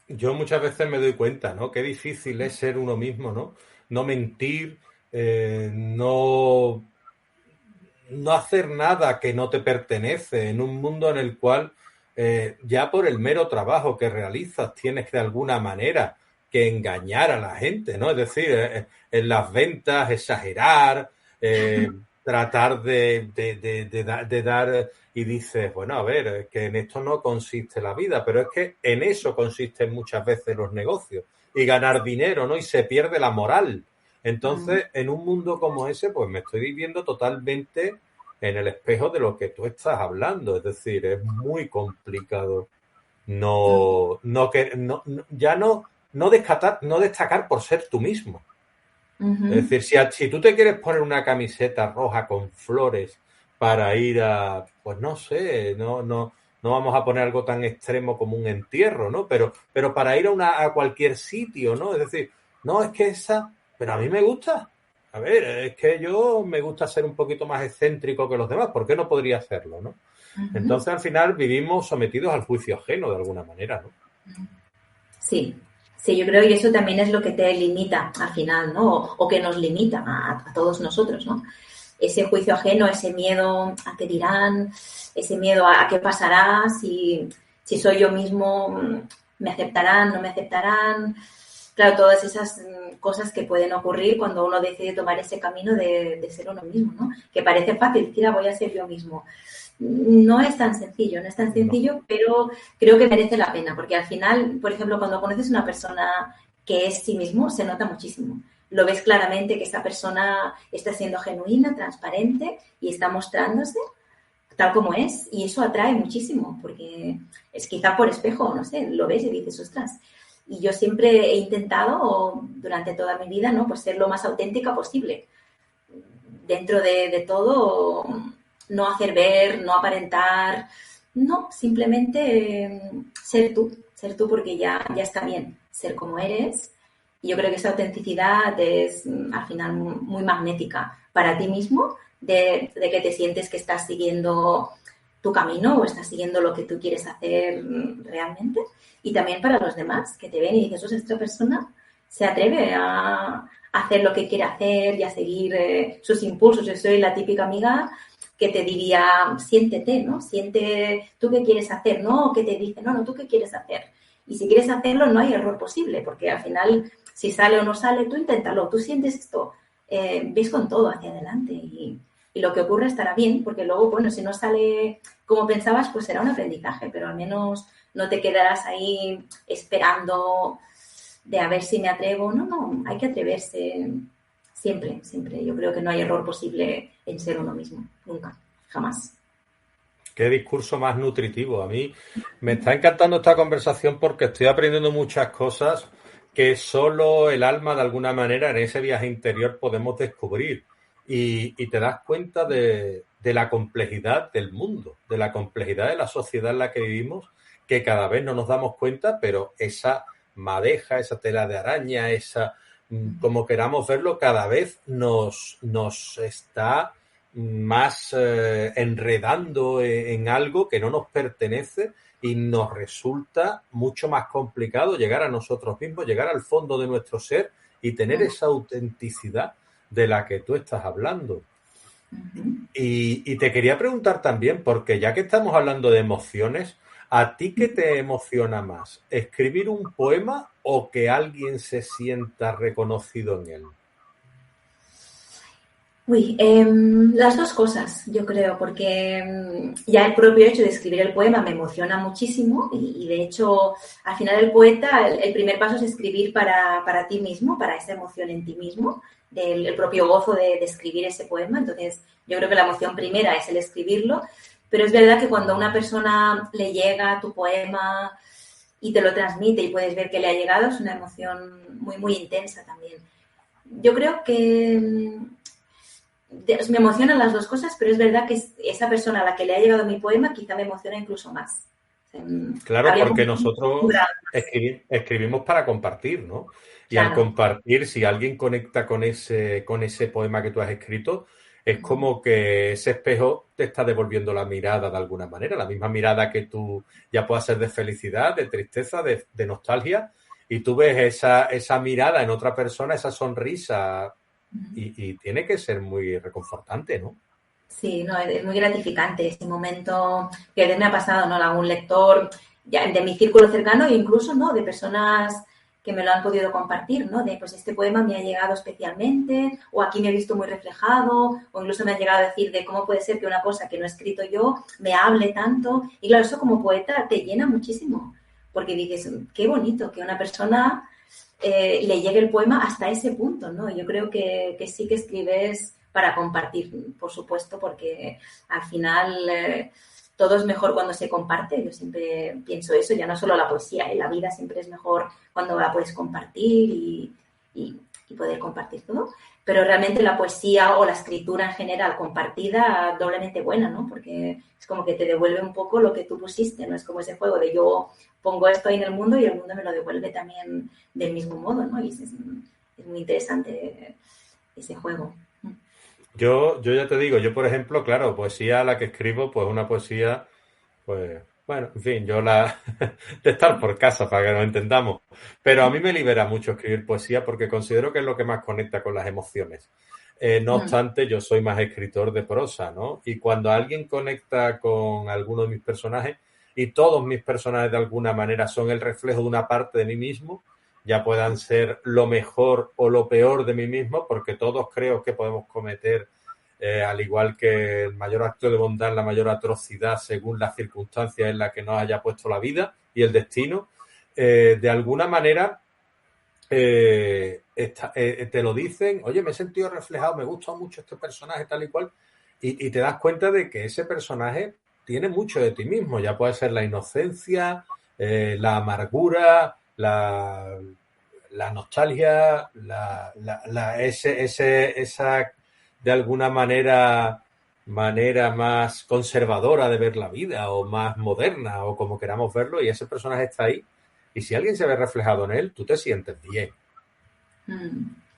Yo muchas veces me doy cuenta, ¿no? Qué difícil es ser uno mismo, ¿no? No mentir, no hacer nada que no te pertenece en un mundo en el cual ya por el mero trabajo que realizas tienes de alguna manera que engañar a la gente, ¿no? Es decir, en las ventas exagerar, tratar de dar y dices, bueno, a ver, es que en esto no consiste la vida, pero es que en eso consisten muchas veces los negocios y ganar dinero, ¿no? Y se pierde la moral. Entonces, en un mundo como ese, pues me estoy viviendo totalmente en el espejo de lo que tú estás hablando. Es decir, es muy complicado no destacar por ser tú mismo. Es decir, si tú te quieres poner una camiseta roja con flores para ir pues no sé, no vamos a poner algo tan extremo como un entierro, ¿no? Pero para ir a cualquier sitio, ¿no? Es decir, no, es que pero a mí me gusta. A ver, es que yo me gusta ser un poquito más excéntrico que los demás, ¿por qué no podría hacerlo, no? Entonces, al final, vivimos sometidos al juicio ajeno, de alguna manera, ¿no? Sí, sí, yo creo que eso también es lo que te limita al final, ¿no? O que nos limita a todos nosotros, ¿no? Ese juicio ajeno, ese miedo a qué dirán, ese miedo a qué pasará, si soy yo mismo, me aceptarán, no me aceptarán. Claro, todas esas cosas que pueden ocurrir cuando uno decide tomar ese camino de ser uno mismo, ¿no? Que parece fácil, decir, voy a ser yo mismo. No es tan sencillo, No. pero creo que merece la pena, porque al final, por ejemplo, cuando conoces una persona que es sí mismo, se nota muchísimo. Lo ves claramente que esa persona está siendo genuina, transparente y está mostrándose tal como es, y eso atrae muchísimo, porque es quizá por espejo, no sé, lo ves y dices, ostras. Y yo siempre he intentado, durante toda mi vida, ¿no? Pues ser lo más auténtica posible. Dentro de todo, no hacer ver, no aparentar, no, simplemente ser tú porque ya está bien, ser como eres. Y yo creo que esa autenticidad es al final muy magnética para ti mismo, de que te sientes que estás siguiendo tu camino o estás siguiendo lo que tú quieres hacer realmente. Y también para los demás, que te ven y dices, esta persona se atreve a hacer lo que quiere hacer y a seguir sus impulsos. Yo soy la típica amiga que te diría, siéntete, ¿no? Siente tú qué quieres hacer, ¿no? Que te dice, no, tú qué quieres hacer. Y si quieres hacerlo, no hay error posible, porque al final, si sale o no sale, tú inténtalo, tú sientes esto, ves con todo hacia adelante y lo que ocurre estará bien, porque luego, bueno, si no sale como pensabas, pues será un aprendizaje, pero al menos no te quedarás ahí esperando de a ver si me atrevo. No, no, hay que atreverse siempre, siempre. Yo creo que no hay error posible en ser uno mismo, nunca, jamás. Qué discurso más nutritivo. A mí me está encantando esta conversación porque estoy aprendiendo muchas cosas que solo el alma, de alguna manera, en ese viaje interior podemos descubrir. Y te das cuenta de la complejidad del mundo, de la complejidad de la sociedad en la que vivimos, que cada vez no nos damos cuenta, pero esa madeja, esa tela de araña, esa, como queramos verlo, cada vez nos está más enredando en algo que no nos pertenece y nos resulta mucho más complicado llegar a nosotros mismos, llegar al fondo de nuestro ser y tener esa autenticidad de la que tú estás hablando. Y te quería preguntar también, porque ya que estamos hablando de emociones, ¿a ti qué te emociona más? ¿Escribir un poema o que alguien se sienta reconocido en él? Uy, las dos cosas, yo creo, porque ya el propio hecho de escribir el poema me emociona muchísimo y de hecho, al final el poeta, el primer paso es escribir para ti mismo, para esa emoción en ti mismo, del el propio gozo de escribir ese poema. Entonces, yo creo que la emoción primera es el escribirlo, pero es verdad que cuando a una persona le llega tu poema y te lo transmite y puedes ver que le ha llegado, es una emoción muy, muy intensa también. Yo creo que me emocionan las dos cosas, pero es verdad que esa persona a la que le ha llegado mi poema quizá me emociona incluso más. Claro, Habría porque un nosotros grado, escribimos para compartir, ¿no? Y al claro. compartir, si alguien conecta con ese poema que tú has escrito, es como que ese espejo te está devolviendo la mirada de alguna manera, la misma mirada que tú ya puedas ser de felicidad, de tristeza, de nostalgia, y tú ves esa mirada en otra persona, esa sonrisa, y tiene que ser muy reconfortante, ¿no? Sí, no, es muy gratificante ese momento que a veces me ha pasado, ¿no? Algún lector ya de mi círculo cercano e incluso, ¿no? De personas que me lo han podido compartir, ¿no? De, pues este poema me ha llegado especialmente, o aquí me he visto muy reflejado, o incluso me han llegado a decir de cómo puede ser que una cosa que no he escrito yo me hable tanto. Y claro, eso como poeta te llena muchísimo, porque dices, qué bonito que una persona le llegue el poema hasta ese punto, ¿no? Yo creo que sí que escribes para compartir, por supuesto, porque al final todo es mejor cuando se comparte. Yo siempre pienso eso, ya no solo la poesía, la vida siempre es mejor cuando la puedes compartir y poder compartir todo. Pero realmente la poesía o la escritura en general compartida, doblemente buena, ¿no? Porque es como que te devuelve un poco lo que tú pusiste, ¿no? Es como ese juego de yo pongo esto ahí en el mundo y el mundo me lo devuelve también del mismo modo, ¿no? Y es muy interesante ese juego. Yo ya te digo, yo por ejemplo, claro, poesía a la que escribo, pues una poesía, pues, bueno, en fin, yo la de estar por casa para que nos entendamos. Pero a mí me libera mucho escribir poesía porque considero que es lo que más conecta con las emociones. No obstante, yo soy más escritor de prosa, ¿no? Y cuando alguien conecta con alguno de mis personajes, y todos mis personajes de alguna manera son el reflejo de una parte de mí mismo, ya puedan ser lo mejor o lo peor de mí mismo, porque todos creo que podemos cometer, al igual que el mayor acto de bondad, la mayor atrocidad según las circunstancias en las que nos haya puesto la vida y el destino, de alguna manera te lo dicen, oye, me he sentido reflejado, me gusta mucho este personaje tal y cual, y te das cuenta de que ese personaje tiene mucho de ti mismo, ya puede ser la inocencia, la amargura, la nostalgia, esa de alguna manera más conservadora de ver la vida o más moderna o como queramos verlo, y ese personaje está ahí. Y si alguien se ve reflejado en él, tú te sientes bien.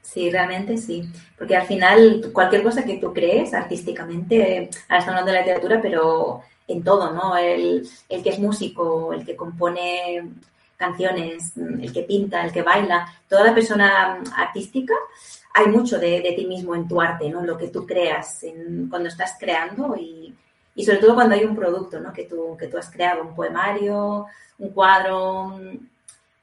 Sí, realmente sí. Porque al final, cualquier cosa que tú crees artísticamente, ahora estamos hablando de la literatura, pero en todo, ¿no? El que es músico, el que compone canciones, el que pinta, el que baila, toda la persona artística, hay mucho de ti mismo en tu arte, ¿no? En lo que tú creas, cuando estás creando y sobre todo cuando hay un producto, ¿no? Que tú has creado, un poemario, un cuadro,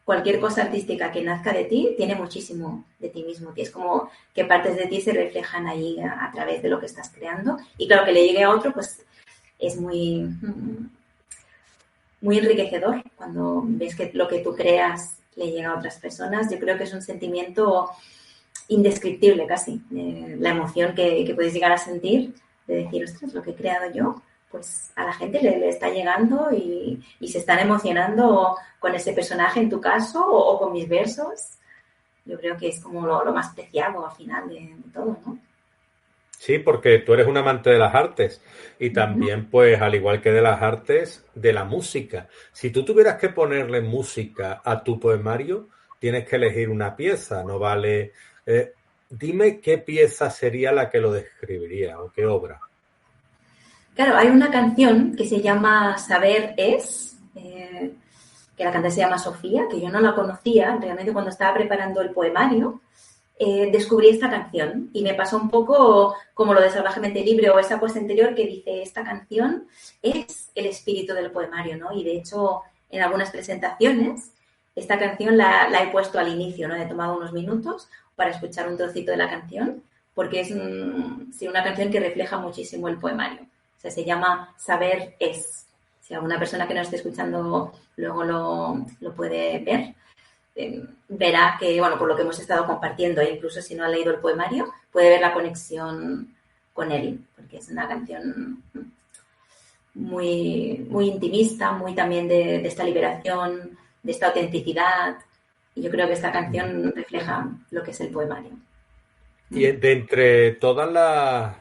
cualquier cosa artística que nazca de ti tiene muchísimo de ti mismo. Es como que partes de ti se reflejan ahí a través de lo que estás creando. Y claro, que le llegue a otro, pues es muy enriquecedor cuando ves que lo que tú creas le llega a otras personas. Yo creo que es un sentimiento indescriptible casi, la emoción que puedes llegar a sentir de decir, ostras, lo que he creado yo, pues a la gente le está llegando y se están emocionando con ese personaje en tu caso o con mis versos. Yo creo que es como lo más preciado al final de todo, ¿no? Sí, porque tú eres un amante de las artes y Uh-huh. también, pues, al igual que de las artes, de la música. Si tú tuvieras que ponerle música a tu poemario, tienes que elegir una pieza, no vale. Dime qué pieza sería la que lo describiría o qué obra. Claro, hay una canción que se llama Saber es, que la cantante se llama Sofía, que yo no la conocía, realmente cuando estaba preparando el poemario, descubrí esta canción y me pasó un poco como lo de Salvajemente Libre o esa puesta anterior que dice, esta canción es el espíritu del poemario, ¿no? Y de hecho, en algunas presentaciones, esta canción la he puesto al inicio, ¿no? He tomado unos minutos para escuchar un trocito de la canción, porque es sí, una canción que refleja muchísimo el poemario. O sea, se llama Saber es. Si alguna persona que nos esté escuchando luego lo puede ver, verá que, bueno, por lo que hemos estado compartiendo, e incluso si no ha leído el poemario, puede ver la conexión con él, porque es una canción muy intimista, muy también de esta liberación, de esta autenticidad. Y yo creo que esta canción refleja lo que es el poemario. Y de entre todas las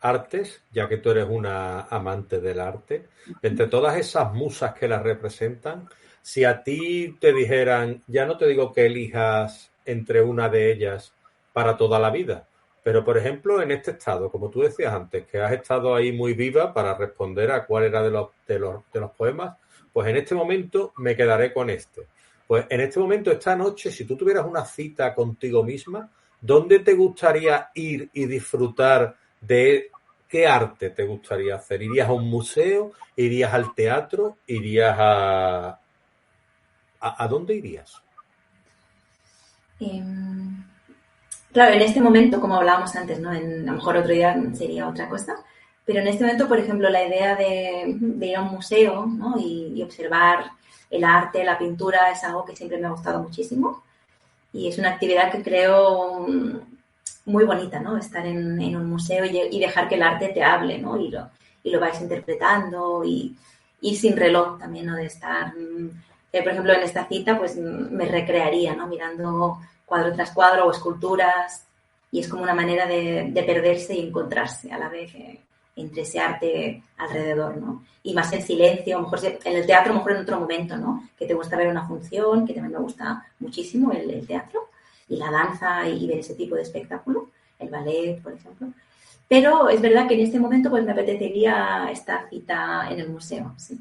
artes, ya que tú eres una amante del arte, de entre todas esas musas que las representan, si a ti te dijeran, ya no te digo que elijas entre una de ellas para toda la vida, pero por ejemplo en este estado, como tú decías antes, que has estado ahí muy viva para responder a cuál era de los poemas, pues en este momento me quedaré con este. Pues en este momento, esta noche, si tú tuvieras una cita contigo misma, ¿dónde te gustaría ir y disfrutar de qué arte te gustaría hacer? ¿Irías a un museo? ¿Irías al teatro? ¿Irías a dónde irías? Eh, claro, en este momento, como hablábamos antes, ¿no? A lo mejor otro día sería otra cosa, pero en este momento, por ejemplo, la idea de ir a un museo, ¿no? Y observar el arte, la pintura, es algo que siempre me ha gustado muchísimo y es una actividad que creo muy bonita, ¿no? Estar en un museo y dejar que el arte te hable, ¿no? Y lo vais interpretando y sin reloj también, ¿no? De estar, por ejemplo, en esta cita, pues me recrearía, ¿no? Mirando cuadro tras cuadro o esculturas y es como una manera de perderse y encontrarse a la vez entre ese arte alrededor, ¿no? Y más en silencio, a lo mejor en el teatro, a lo mejor en otro momento, ¿no? Que te gusta ver una función, que también me gusta muchísimo el teatro y la danza y ver ese tipo de espectáculo, el ballet, por ejemplo. Pero es verdad que en este momento pues me apetecería esta cita en el museo, sí.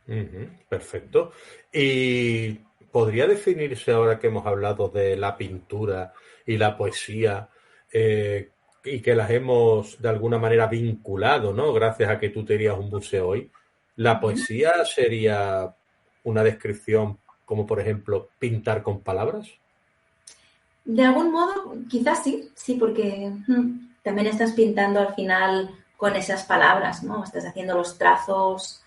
Ujú, perfecto. ¿Y podría definirse ahora que hemos hablado de la pintura y la poesía y que las hemos de alguna manera vinculado, ¿no? Gracias a que tú te irías a un museo hoy. ¿La Uh-huh. poesía sería una descripción como, por ejemplo, pintar con palabras? De algún modo, quizás sí, sí, porque también estás pintando al final con esas palabras, ¿no? Estás haciendo los trazos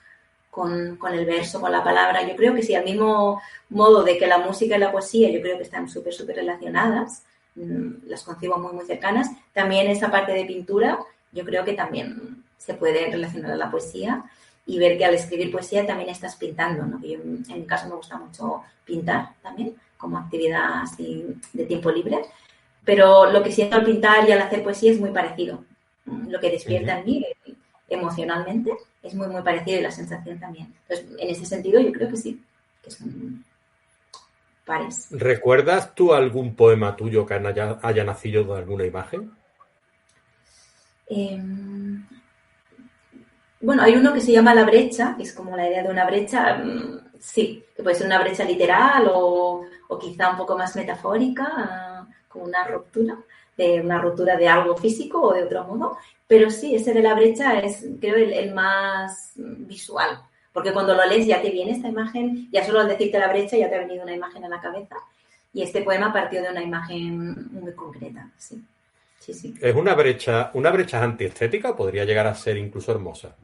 con el verso, con la palabra. Yo creo que sí, al mismo modo de que la música y la poesía, yo creo que están súper relacionadas, las concibo muy cercanas. También esa parte de pintura, yo creo que también se puede relacionar a la poesía y ver que al escribir poesía también estás pintando, ¿no? Que yo, en mi caso me gusta mucho pintar también, como actividad así de tiempo libre, pero lo que siento al pintar y al hacer poesía es muy parecido. Lo que despierta Ujú. en mí emocionalmente es muy parecido y la sensación también. Entonces, en ese sentido yo creo que sí, que son pares. ¿Recuerdas tú algún poema tuyo que haya nacido de alguna imagen? Eh, bueno, hay uno que se llama La brecha, que es como la idea de una brecha, sí, que puede ser una brecha literal o quizá un poco más metafórica, como una ruptura de algo físico o de otro modo, pero sí, ese de la brecha es creo el más visual, Porque cuando lo lees ya te viene esta imagen, ya solo al decirte la brecha ya te ha venido una imagen a la cabeza. Y este poema partió de una imagen muy concreta, sí. Sí, sí. ¿Es una brecha antiestética o podría llegar a ser incluso hermosa?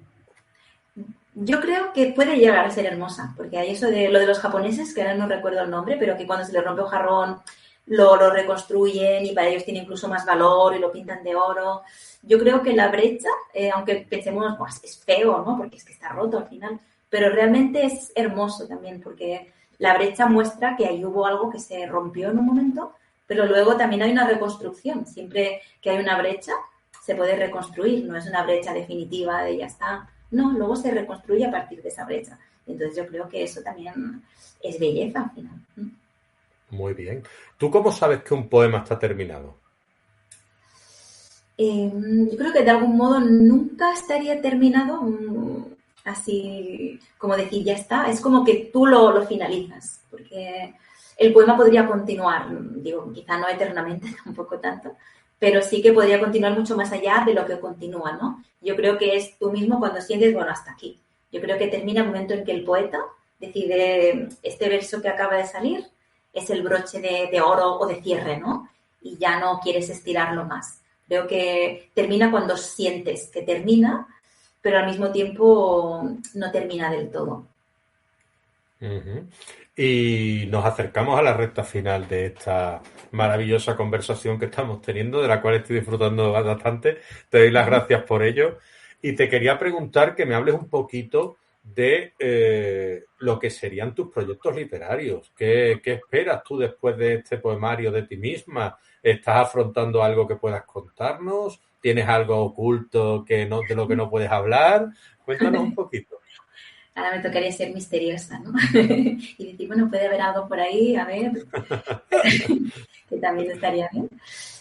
Yo creo que puede llegar a ser hermosa, porque hay eso de lo de los japoneses, que ahora no recuerdo el nombre, pero que cuando se les rompe un jarrón lo reconstruyen y para ellos tiene incluso más valor y lo pintan de oro. Yo creo que la brecha, aunque pensemos, pues, es feo, ¿no? Porque es que está roto al final, pero realmente es hermoso también, porque la brecha muestra que ahí hubo algo que se rompió en un momento, pero luego también hay una reconstrucción. Siempre que hay una brecha, se puede reconstruir, no es una brecha definitiva de ya está. No, luego se reconstruye a partir de esa brecha. Entonces yo creo que eso también es belleza al final. Muy bien. ¿Tú cómo sabes que un poema está terminado? Yo creo que de algún modo nunca estaría terminado así como decir ya está. Es como que tú lo finalizas, porque el poema podría continuar, digo, quizá no eternamente, tampoco tanto, pero sí que podría continuar mucho más allá de lo que continúa, ¿no? Yo creo que es tú mismo cuando sientes, bueno, hasta aquí. Yo creo que termina el momento en que el poeta decide, este verso que acaba de salir es el broche de oro o de cierre, ¿no? Y ya no quieres estirarlo más. Creo que termina cuando sientes que termina, pero al mismo tiempo no termina del todo. Ujú. Y nos acercamos a la recta final de esta maravillosa conversación que estamos teniendo, de la cual estoy disfrutando bastante. Te doy las gracias por ello. Y te quería preguntar que me hables un poquito de lo que serían tus proyectos literarios. ¿Qué esperas tú después de este poemario de ti misma? ¿Estás afrontando algo que puedas contarnos? ¿Tienes algo oculto que no, de lo que no puedes hablar? Cuéntanos un poquito. Ahora me tocaría ser misteriosa, ¿no? Y decir, bueno, puede haber algo por ahí, a ver, que también estaría bien.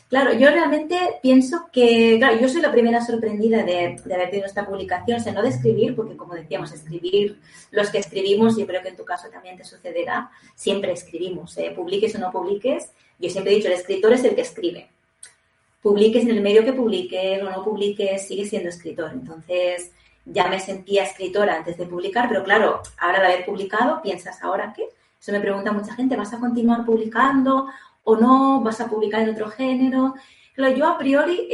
Claro, yo realmente pienso que, claro, yo soy la primera sorprendida de haber tenido esta publicación, o sea, no de escribir, porque como decíamos, escribir, los que escribimos, yo creo que en tu caso también te sucederá, siempre escribimos, publiques o no publiques, yo siempre he dicho, el escritor es el que escribe. Publiques en el medio que publiques o no publiques, sigues siendo escritor. Entonces, ya me sentía escritora antes de publicar, pero claro, ahora de haber publicado, ¿piensas ahora qué? Eso me pregunta mucha gente, ¿vas a continuar publicando o no? ¿Vas a publicar en otro género? Claro, yo a priori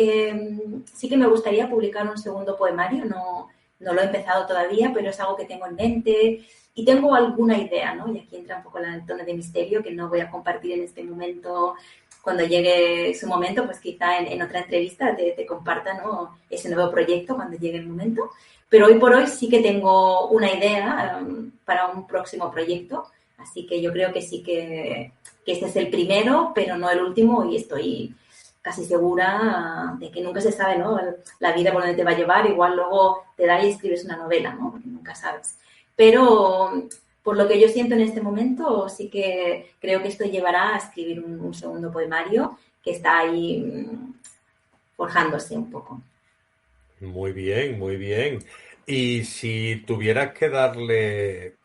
sí que me gustaría publicar un segundo poemario, no lo he empezado todavía, pero es algo que tengo en mente y tengo alguna idea, ¿no? Y aquí entra un poco el tono de misterio que no voy a compartir en este momento. Cuando llegue su momento, pues quizá en otra entrevista te comparta, ¿no?, ese nuevo proyecto cuando llegue el momento. Pero hoy por hoy sí que tengo una idea para un próximo proyecto, así que yo creo que sí que este es el primero, pero no el último, y estoy casi segura de que nunca se sabe, ¿no?, la vida por donde te va a llevar. Igual luego te da y escribes una novela, ¿no?, porque nunca sabes. Pero por lo que yo siento en este momento, sí que creo que esto llevará a escribir un segundo poemario que está ahí forjándose un poco. Muy bien, muy bien. Y si tuvieras que darle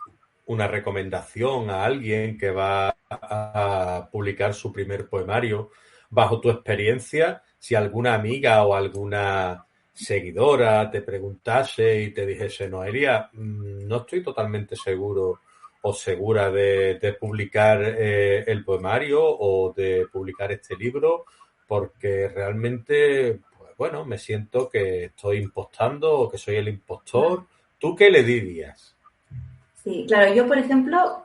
una recomendación a alguien que va a publicar su primer poemario, bajo tu experiencia, si alguna amiga o alguna seguidora te preguntase y te dijese, Noelia, no estoy totalmente seguro o segura de publicar el poemario o de publicar este libro, porque realmente, pues bueno, me siento que estoy impostando o que soy el impostor. ¿Tú qué le dirías? Sí, claro, yo por ejemplo,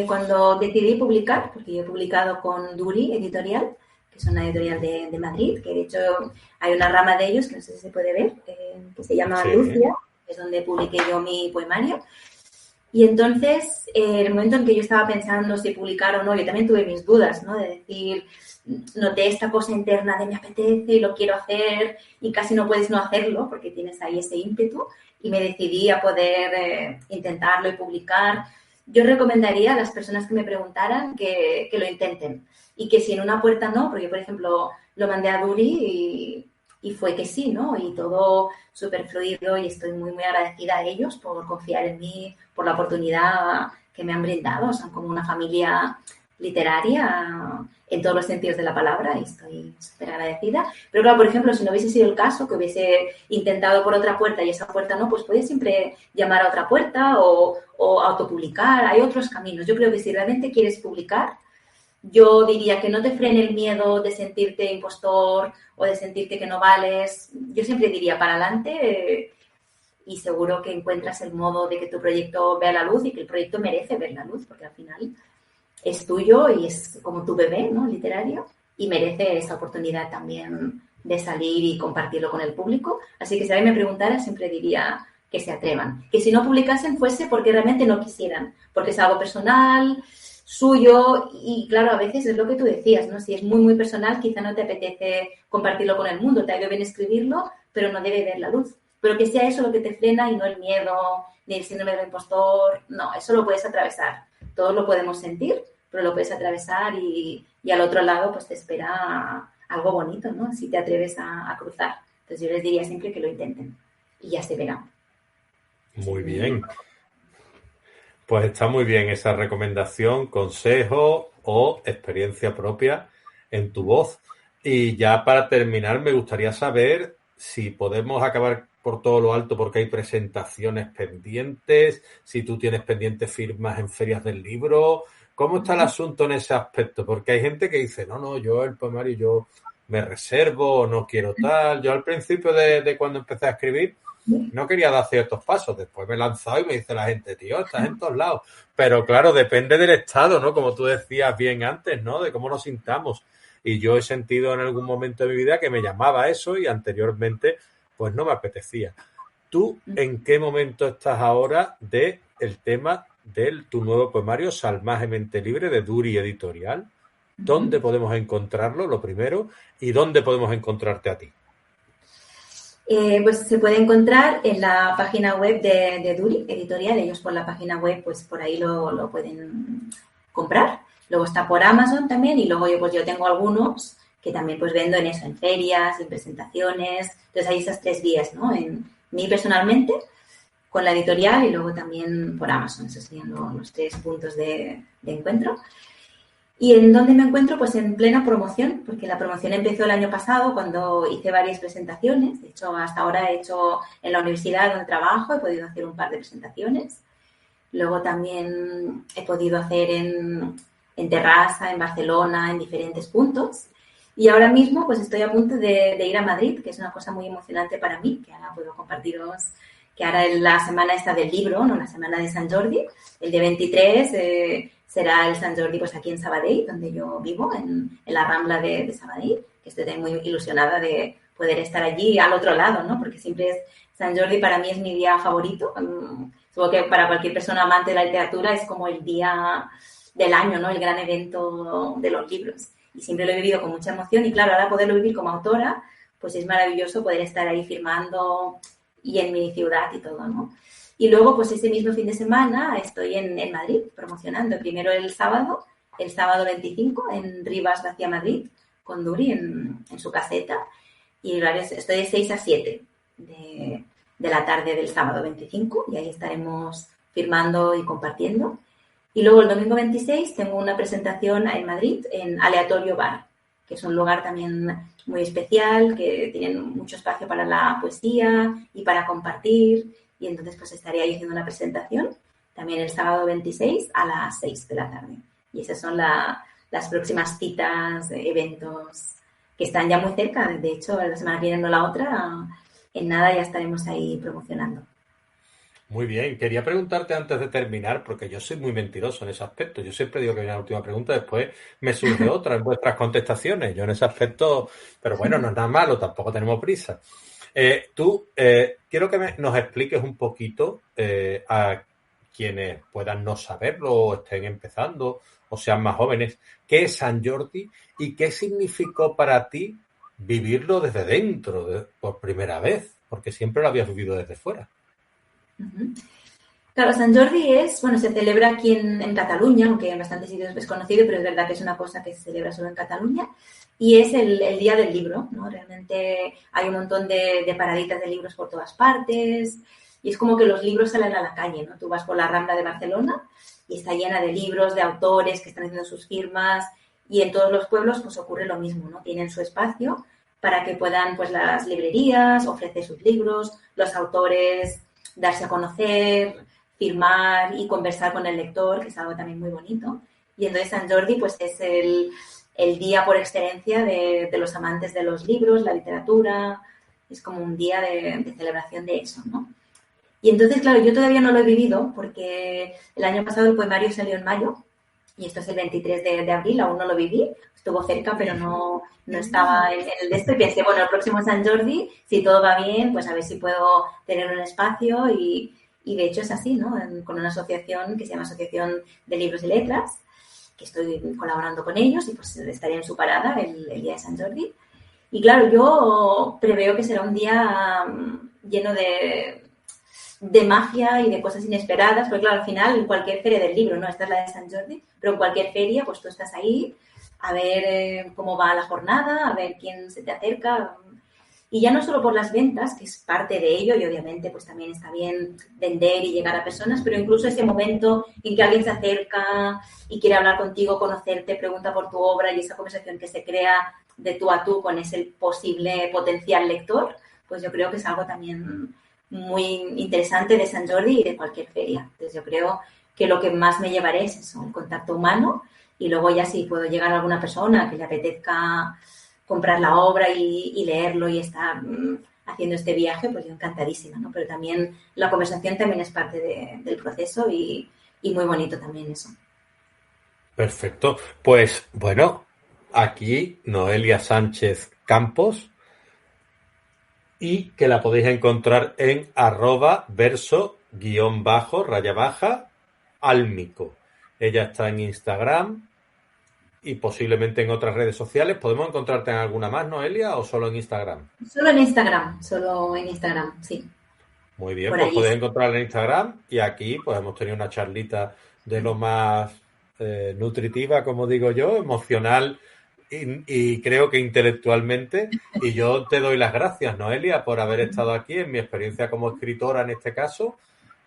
cuando decidí publicar, porque yo he publicado con Duri Editorial, que es una editorial de Madrid, que de hecho hay una rama de ellos, que no sé si se puede ver, que se llama Sí. Lucia, que es donde publiqué yo mi poemario. Y entonces, el momento en que yo estaba pensando si publicar o no, yo también tuve mis dudas, ¿no? De decir, noté esta cosa interna de me apetece y lo quiero hacer y casi no puedes no hacerlo porque tienes ahí ese ímpetu, y me decidí a poder intentarlo y publicar. Yo recomendaría a las personas que me preguntaran que lo intenten y que si en una puerta no, porque por ejemplo lo mandé a Duri y fue que sí, ¿no? Y todo súper fluido y estoy muy, muy agradecida a ellos por confiar en mí, por la oportunidad que me han brindado. Son como una familia literaria en todos los sentidos de la palabra y estoy súper agradecida. Pero claro, por ejemplo, si no hubiese sido el caso, que hubiese intentado por otra puerta y esa puerta no, pues puedes siempre llamar a otra puerta o autopublicar. Hay otros caminos. Yo creo que si realmente quieres publicar, yo diría que no te frene el miedo de sentirte impostor o de sentirte que no vales. Yo siempre diría para adelante y seguro que encuentras el modo de que tu proyecto vea la luz y que el proyecto merece ver la luz, porque al final es tuyo y es como tu bebé, ¿no? Literario, y merece esa oportunidad también de salir y compartirlo con el público. Así que si alguien me preguntara, siempre diría que se atrevan. Que si no publicasen fuese porque realmente no quisieran, porque es algo personal, suyo, y claro, a veces es lo que tú decías, ¿no? Si es muy, muy personal, quizá no te apetece compartirlo con el mundo, te ha ido bien escribirlo, pero no debe ver la luz. Pero que sea eso lo que te frena y no el miedo, ni el síndrome del impostor, no, eso lo puedes atravesar. Todos lo podemos sentir, pero lo puedes atravesar y al otro lado pues te espera algo bonito, ¿no? Si te atreves a cruzar. Entonces yo les diría siempre que lo intenten y ya se verá. Muy bien. Pues está muy bien esa recomendación, consejo o experiencia propia en tu voz. Y ya para terminar, me gustaría saber si podemos acabar por todo lo alto porque hay presentaciones pendientes, si tú tienes pendientes firmas en ferias del libro. ¿Cómo está el asunto en ese aspecto? Porque hay gente que dice, no, yo el poemario yo me reservo, no quiero tal. Yo al principio de cuando empecé a escribir, no quería dar ciertos pasos. Después me he lanzado y me dice la gente, tío, estás en todos lados. Pero claro, depende del estado, ¿no? Como tú decías bien antes, ¿no? De cómo nos sintamos. Y yo he sentido en algún momento de mi vida que me llamaba eso y anteriormente pues no me apetecía. ¿Tú en qué momento estás ahora de el tema de tu nuevo poemario Salvajemente Libre de Duri Editorial? ¿Dónde podemos encontrarlo, lo primero? ¿Y dónde podemos encontrarte a ti? Pues se puede encontrar en la página web de Duri Editorial. Ellos por la página web, pues por ahí lo pueden comprar. Luego está por Amazon también y luego yo tengo algunos que también pues vendo en eso, en ferias, en presentaciones. Entonces hay esas tres vías, ¿no? En mí personalmente, con la editorial y luego también por Amazon. Esos serían los tres puntos de encuentro. ¿Y en dónde me encuentro? Pues en plena promoción, porque la promoción empezó el año pasado cuando hice varias presentaciones. De hecho, hasta ahora he hecho en la universidad donde trabajo, he podido hacer un par de presentaciones. Luego también he podido hacer en Terrassa, en Barcelona, en diferentes puntos. Y ahora mismo pues estoy a punto de ir a Madrid, que es una cosa muy emocionante para mí, que ahora puedo compartiros, que ahora es la semana esta del libro, ¿no? La semana de Sant Jordi, el día 23 será el Sant Jordi pues aquí en Sabadell, donde yo vivo, en la Rambla de Sabadell, que estoy muy ilusionada de poder estar allí al otro lado, ¿no? Porque siempre Sant Jordi para mí es mi día favorito. Supongo que para cualquier persona amante de la literatura es como el día del año, ¿no? El gran evento de los libros. Y siempre lo he vivido con mucha emoción y claro, ahora poderlo vivir como autora, pues es maravilloso poder estar ahí firmando y en mi ciudad y todo, ¿no? Y luego, pues ese mismo fin de semana estoy en Madrid promocionando. Primero el sábado 25, en Rivas Vacia Madrid, con Duri en su caseta. Y estoy de 6 a 7 de la tarde del sábado 25 y ahí estaremos firmando y compartiendo. Y luego el domingo 26 tengo una presentación en Madrid en Aleatorio Bar, que es un lugar también muy especial, que tienen mucho espacio para la poesía y para compartir. Y entonces pues estaré ahí haciendo una presentación también el sábado 26 a las 6 de la tarde. Y esas son las próximas citas, eventos que están ya muy cerca. De hecho, la semana que viene, no la otra, en nada ya estaremos ahí promocionando. Muy bien, quería preguntarte antes de terminar, porque yo soy muy mentiroso en ese aspecto. Yo siempre digo que viene la última pregunta, después me surge otra en vuestras contestaciones. Yo en ese aspecto, pero bueno, no es nada malo, tampoco tenemos prisa. Quiero que nos expliques un poquito a quienes puedan no saberlo o estén empezando o sean más jóvenes, ¿qué es Sant Jordi y qué significó para ti vivirlo desde dentro por primera vez? Porque siempre lo habías vivido desde fuera. Claro, Sant Jordi se celebra aquí en Cataluña, aunque en bastantes sitios es conocido, pero es verdad que es una cosa que se celebra solo en Cataluña, y es el día del libro, ¿no? Realmente hay un montón de paraditas de libros por todas partes, y es como que los libros salen a la calle, ¿no? Tú vas por la Rambla de Barcelona y está llena de libros, de autores que están haciendo sus firmas, Y en todos los pueblos pues ocurre lo mismo, ¿no? Tienen su espacio para que puedan pues las librerías ofrecer sus libros, los autores darse a conocer, firmar y conversar con el lector, que es algo también muy bonito. Y entonces Sant Jordi pues es el día por excelencia de los amantes de los libros, la literatura, es como un día de celebración de eso, ¿no? Y entonces, claro, yo todavía no lo he vivido porque el año pasado el poemario salió en mayo y esto es el 23 de abril, aún no lo viví, estuvo cerca pero no estaba en el de esto y pensé, bueno, el próximo Sant Jordi, si todo va bien, pues a ver si puedo tener un espacio y de hecho es así, ¿no? Con una asociación que se llama Asociación de Libros y Letras, que estoy colaborando con ellos y pues estaré en su parada el día de Sant Jordi. Y claro, yo preveo que será un día lleno de magia y de cosas inesperadas, porque claro, al final en cualquier feria del libro, ¿no? Esta es la de Sant Jordi, pero en cualquier feria pues tú estás ahí a ver cómo va la jornada, a ver quién se te acerca. Y ya no solo por las ventas, que es parte de ello, y obviamente pues también está bien vender y llegar a personas, pero incluso ese momento en que alguien se acerca y quiere hablar contigo, conocerte, pregunta por tu obra y esa conversación que se crea de tú a tú con ese posible potencial lector, pues yo creo que es algo también muy interesante de Sant Jordi y de cualquier feria. Entonces yo creo que lo que más me llevaré es eso, el contacto humano, y luego ya si puedo llegar a alguna persona que le apetezca comprar la obra y leerlo y estar haciendo este viaje, pues yo encantadísima, ¿no? Pero también la conversación también es parte del proceso y muy bonito también eso. Perfecto. Pues bueno, aquí Noelia Sánchez Campos y que la podéis encontrar en @verso_álmico. Ella está en Instagram y posiblemente en otras redes sociales. ¿Podemos encontrarte en alguna más, Noelia, o solo en Instagram? Solo en Instagram, sí. Muy bien, Por pues ahí. podéis encontrarla en Instagram y aquí pues hemos tenido una charlita de lo más nutritiva, como digo yo, emocional y creo que intelectualmente. Y yo te doy las gracias, Noelia, por haber estado aquí en mi experiencia como escritora en este caso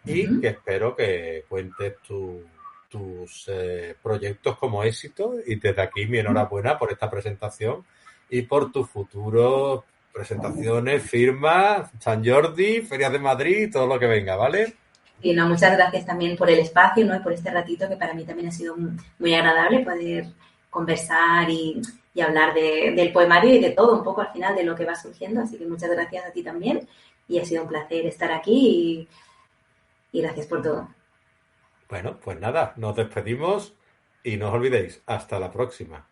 y Uh-huh. que espero que cuentes tus proyectos como éxito y desde aquí mi enhorabuena por esta presentación y por tus futuros presentaciones, firmas, San Jordi, Ferias de Madrid, todo lo que venga, ¿vale? Y no, muchas gracias también por el espacio, ¿no? Y por este ratito que para mí también ha sido muy agradable poder conversar y hablar del poemario y de todo un poco al final de lo que va surgiendo. Así que muchas gracias a ti también y ha sido un placer estar aquí y gracias por todo. Bueno, pues nada, nos despedimos y no os olvidéis, hasta la próxima.